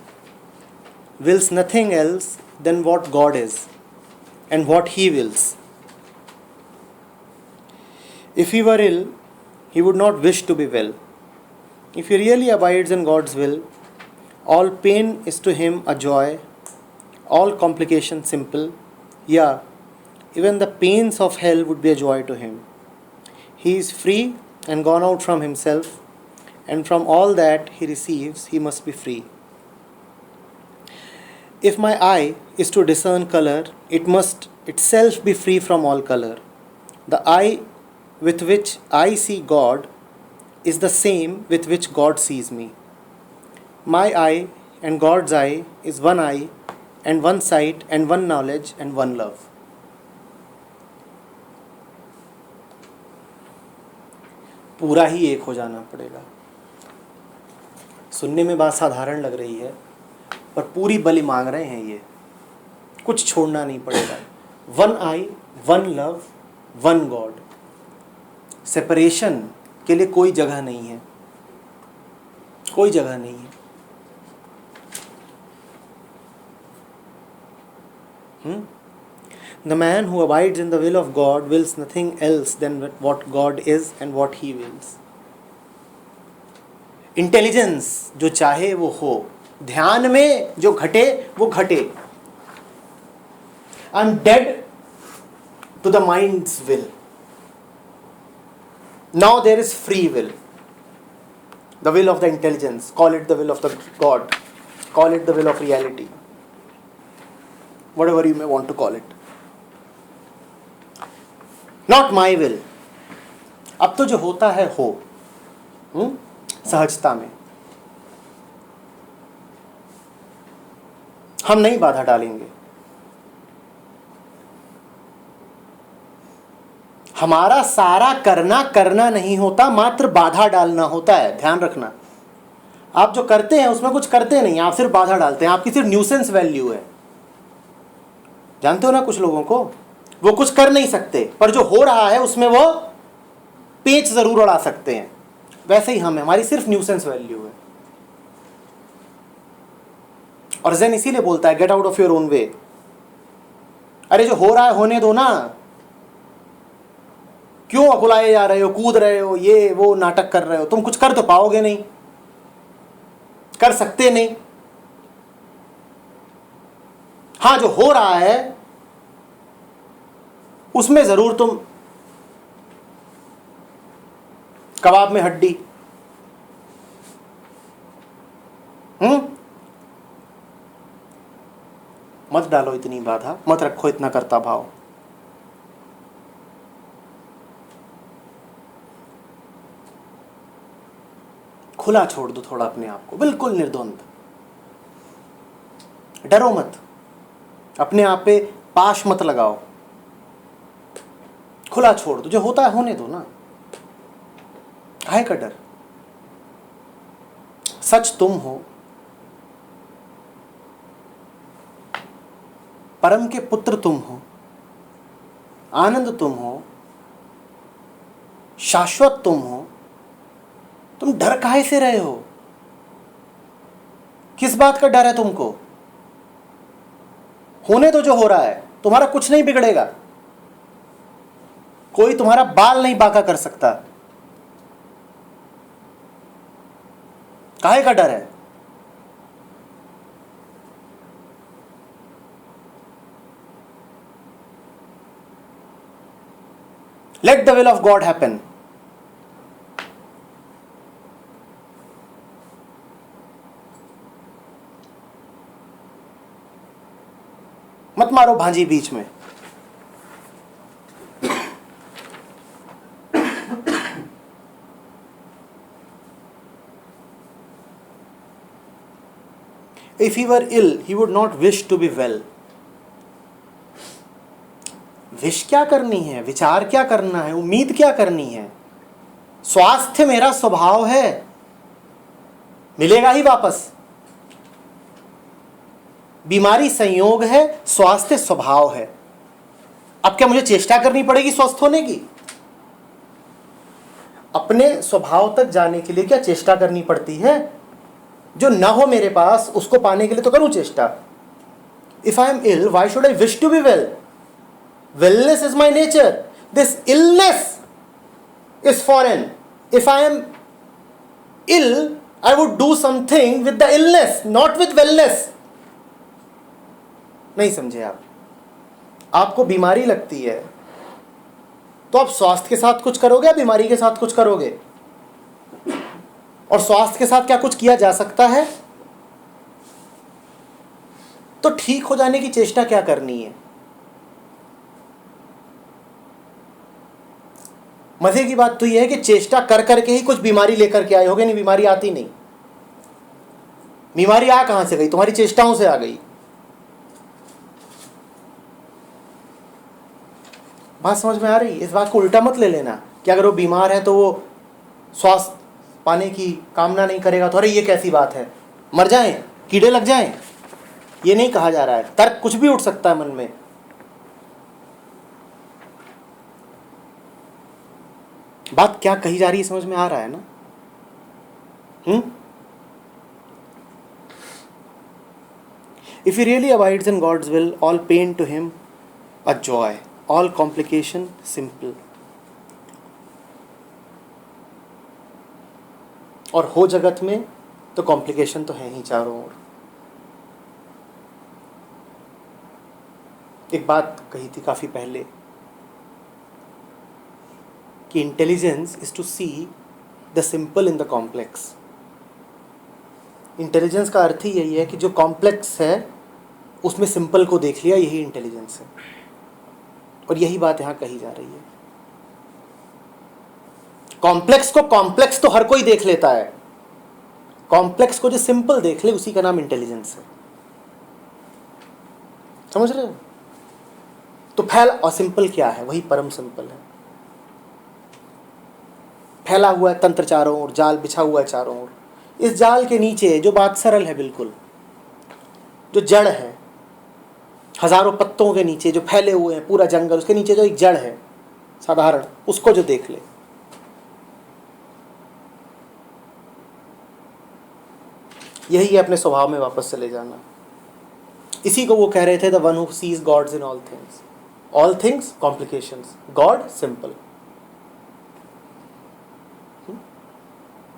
wills nothing else than what God is and what he wills. If he were ill, he would not wish to be well. If he really abides in God's will, all pain is to him a joy, all complication simple. Yeah, even the pains of hell would be a joy to him. He is free and gone out from himself, and from all that he receives, he must be free. If my eye is to discern color, it must itself be free from all color. The eye with which I see God is the same with which God sees me. My eye and God's eye is one eye, and one sight, and one knowledge, and one love. पूरा ही एक हो जाना पड़ेगा। सुनने में बात साधारण लग रही है, पर पूरी बलि मांग रहे हैं ये, कुछ छोड़ना नहीं पड़ेगा। One I, one love, one God. Separation के लिए कोई जगह नहीं है, कोई जगह नहीं है। The man who abides in the will of God wills nothing else than what God is and what he wills. Intelligence जो चाहे वो हो, ध्यान में जो घटे वो घटे। I am dead to the mind's will, now there is free will, the will of the intelligence, call it the will of the god, call it the will of reality, whatever you may want to call it. Not my will. अब तो जो होता है हो, सहजता में। हम नहीं बाधा डालेंगे। हमारा सारा करना नहीं होता, मात्र बाधा डालना होता है। ध्यान रखना, आप जो करते हैं उसमें कुछ करते नहीं, आप सिर्फ बाधा डालते हैं। आपकी सिर्फ न्यूसेंस वैल्यू है। जानते हो ना, कुछ लोगों को वो कुछ कर नहीं सकते, पर जो हो रहा है उसमें वो पेच जरूर उड़ा सकते हैं। वैसे ही हम, हमारी सिर्फ न्यूसेंस वैल्यू है। और ज़ेन इसीलिए बोलता है get out of your own way. अरे जो हो रहा है होने दो ना, क्यों अकुलाए जा रहे हो, कूद रहे हो, ये वो नाटक कर रहे हो? तुम कुछ कर तो पाओगे नहीं, कर सकते नहीं। हाँ, जो हो रहा है उसमें जरूर तुम कबाब में हड्डी, मत डालो इतनी बाधा, मत रखो इतना करता भाव। खुला छोड़ दो थोड़ा अपने आप को, बिल्कुल निर्द्वंद। डरो मत, अपने आप पे पाश मत लगाओ, खुला छोड़ दो। जो होता है होने दो ना, काहे का डर? सच तुम हो, परम के पुत्र तुम हो, आनंद तुम हो, शाश्वत तुम हो। तुम डर काहे से रहे हो? किस बात का डर है तुमको? होने तो जो हो रहा है, तुम्हारा कुछ नहीं बिगड़ेगा, कोई तुम्हारा बाल नहीं बांका कर सकता। काहे का डर है? Let the will of God happen. मत मारो भांजी बीच में। If he were ill, he would not wish to be well. Wish क्या करनी है, विचार क्या करना है, उम्मीद क्या करनी है? स्वास्थ्य मेरा स्वभाव है, मिलेगा ही वापस। बीमारी संयोग है, स्वास्थ्य स्वभाव है। अब क्या मुझे चेष्टा करनी पड़ेगी स्वस्थ होने की? अपने स्वभाव तक जाने के लिए क्या चेष्टा करनी पड़ती है? जो न हो मेरे पास उसको पाने के लिए तो करूं चेष्टा। If I am ill, why should I wish to be well? Wellness is my nature. This illness is foreign. If I am ill, I would do something with the illness, not with wellness. नहीं समझे आप? आपको बीमारी लगती है तो आप स्वास्थ्य के साथ कुछ करोगे या बीमारी के साथ कुछ करोगे? और स्वास्थ्य के साथ क्या कुछ किया जा सकता है? तो ठीक हो जाने की चेष्टा क्या करनी है? मजे की बात तो यह है कि चेष्टा कर करके ही कुछ बीमारी लेकर के आए होगे, नहीं बीमारी आती नहीं। बीमारी आ कहां से गई? तुम्हारी चेष्टाओं से आ गई। बात समझ में आ रही? इस बात को उल्टा मत ले लेना कि अगर वो बीमार है तो वो स्वास्थ्य पाने की कामना नहीं करेगा तो अरे ये कैसी बात है, मर जाएं, कीड़े लग जाएं। ये नहीं कहा जा रहा है। तर्क कुछ भी उठ सकता है मन में। बात क्या कही जा रही है समझ में आ रहा है ना? If he really abides in God's will, all pain to him a joy, all complication simple. और हो जगत में तो कॉम्प्लिकेशन तो है ही चारों ओर। एक बात कही थी काफी पहले कि intelligence is to see the simple in the complex. Intelligence का अर्थ ही यही है कि जो कॉम्प्लेक्स है उसमें सिंपल को देख लिया, यही इंटेलिजेंस है। और यही बात यहाँ कही जा रही है। कॉम्प्लेक्स को कॉम्प्लेक्स तो हर कोई देख लेता है, कॉम्प्लेक्स को जो सिंपल देख ले उसी का नाम इंटेलिजेंस है। समझ रहे हो? तो फैल और सिंपल क्या है? वही परम सिंपल है। फैला हुआ है तंत्र चारों ओर, जाल बिछा हुआ है चारों ओर। इस जाल के नीचे जो बात सरल है, बिल्कुल जो जड़ है, हजारों पत्तों के नीचे जो फैले हुए हैं पूरा जंगल, उसके नीचे जो एक जड़ है साधारण, उसको जो देख ले, यही है अपने स्वभाव में वापस चले जाना। इसी को वो कह रहे थे the one who seize gods in all things. All things complications, God simple.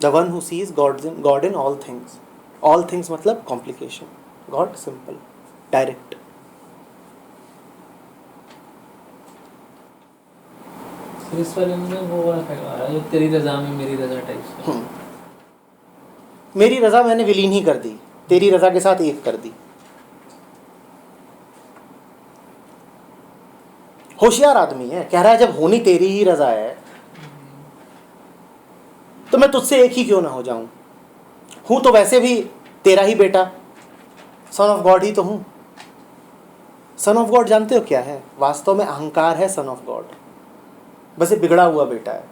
The one who seize God in all things. All things मतलब कॉम्प्लिकेशन, गॉड सिंपल डायरेक्ट। इस वाले में वो वाला जो तेरी रजा में मेरी रजा टाइप का। मेरी रजा मैंने विलीन ही कर दी, तेरी रजा के साथ एक कर दी। होशियार आदमी है, कह रहा है जब होनी तेरी ही रजा है तो मैं तुझसे एक ही क्यों ना हो जाऊं। हूं तो वैसे भी तेरा ही बेटा, सन ऑफ गॉड ही तो हूं। सन ऑफ गॉड जानते हो क्या है? वास्तव में अहंकार है सन ऑफ गॉड, बस ये बिगड़ा हुआ बेटा है।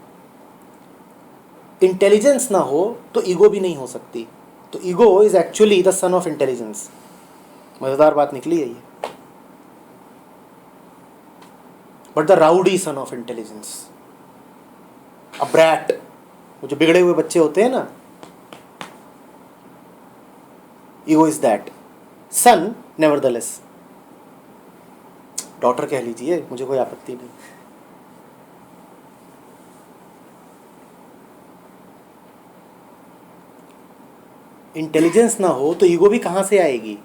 इंटेलिजेंस ना हो तो ईगो भी नहीं हो सकती। तो ego is actually the son of intelligence. मजेदार बात निकली है ये। But the rowdy son of intelligence, a brat, वो जो बिगड़े हुए बच्चे होते हैं ना, ego is that. Son nevertheless, daughter कह लीजिए, मुझे कोई आपत्ति नहीं। इंटेलिजेंस ना हो तो ईगो भी कहां से आएगी?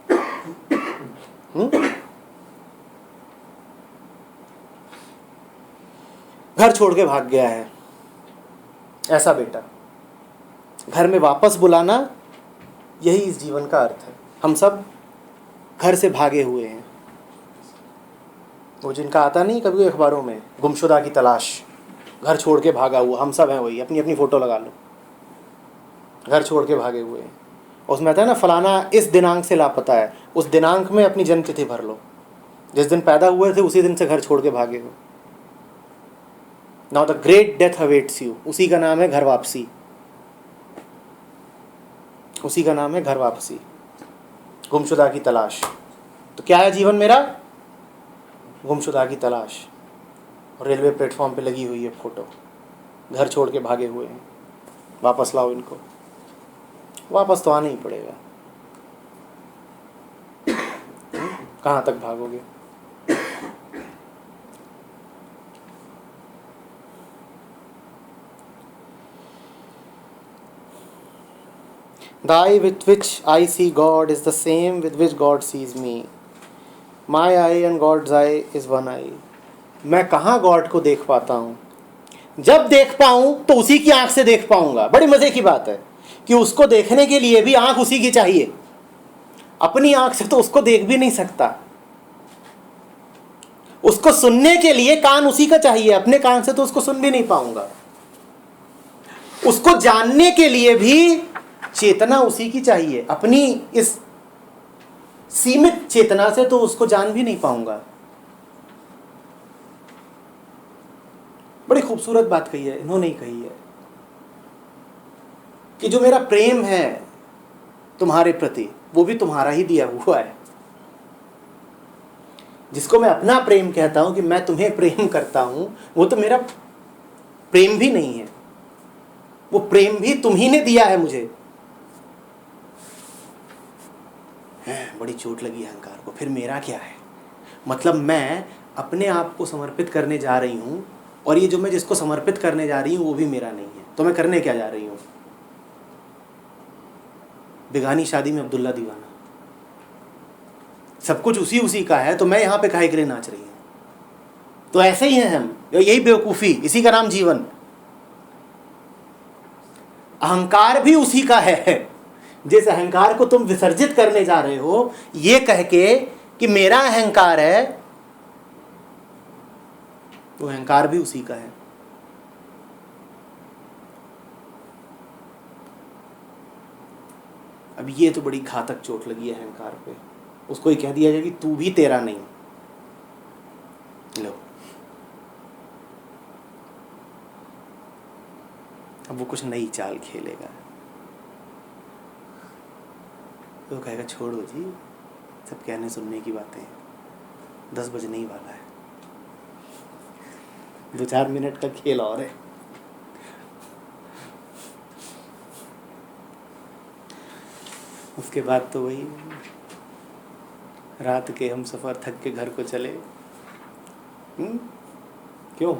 घर छोड़ के भाग गया है ऐसा बेटा, घर में वापस बुलाना, यही इस जीवन का अर्थ है। हम सब घर से भागे हुए हैं। वो जिनका आता नहीं कभी अखबारों में, गुमशुदा की तलाश, घर छोड़ के भागा हुआ, हम सब हैं वही, अपनी अपनी फ़ोटो लगा लो, घर छोड़ के भागे हुए हैं। उसमें आता है ना फलाना इस दिनांक से लापता है, उस दिनांक में अपनी जन्म तिथि भर लो, जिस दिन पैदा हुए थे उसी दिन से घर छोड़ के भागे हो। Now the great death awaits you, उसी का नाम है घर वापसी, उसी का नाम है घर वापसी, गुमशुदा की तलाश। तो क्या है जीवन मेरा? गुमशुदा की तलाश। रेलवे प्लेटफॉर्म पे लगी हुई है फोटो, घर छोड़ के भागे हुए हैं, वापस लाओ इनको। वापस तो आना ही पड़ेगा, कहाँ तक भागोगे? The eye with which I see God is the same with which God sees me. My eye and God's eye is one eye. मैं कहाँ गॉड को देख पाता हूँ? जब देख पाऊँ तो उसी की आंख से देख पाऊंगा। बड़ी मजे की बात है कि उसको देखने के लिए भी आंख उसी की चाहिए। अपनी आंख से तो उसको देख भी नहीं सकता। उसको सुनने के लिए कान उसी का चाहिए, अपने कान से तो उसको सुन भी नहीं पाऊंगा। उसको जानने के लिए भी चेतना उसी की चाहिए, अपनी इस सीमित चेतना से तो उसको जान भी नहीं पाऊंगा। बड़ी खूबसूरत बात कही है, इन्होंने ही कही है कि जो मेरा प्रेम है तुम्हारे प्रति वो भी तुम्हारा ही दिया हुआ है। जिसको मैं अपना प्रेम कहता हूं कि मैं तुम्हें प्रेम करता हूं, वो तो मेरा प्रेम भी नहीं है, वो प्रेम भी तुम ही ने दिया है मुझे। बड़ी चोट लगी अहंकार को। फिर मेरा क्या है? मतलब मैं अपने आप को समर्पित करने जा रही हूं, और ये जो मैं जिसको समर्पित करने जा रही हूं वो भी मेरा नहीं है, तो मैं करने क्या जा रही हूं? बेगानी शादी में अब्दुल्ला दीवाना, सब कुछ उसी का है, तो मैं यहां पे काहे के लिए नाच रही हूं? तो ऐसे ही हैं हम, यही बेवकूफ़ी, इसी का नाम जीवन। अहंकार भी उसी का है। जिस अहंकार को तुम विसर्जित करने जा रहे हो ये कह के कि मेरा अहंकार है, वो अहंकार भी उसी का है। अब ये तो बड़ी घातक चोट लगी है अहंकार पे। उसको ही कह दिया जाए कि तू भी तेरा नहीं। लो, अब वो कुछ नई चाल खेलेगा। तो कहेगा छोड़ो जी, सब कहने सुनने की बातें हैं, 10 बजने ही वाला है, 2-4 मिनट का खेल और है। उसके बाद तो वही रात के हम सफ़र थक के घर को चले। क्यों?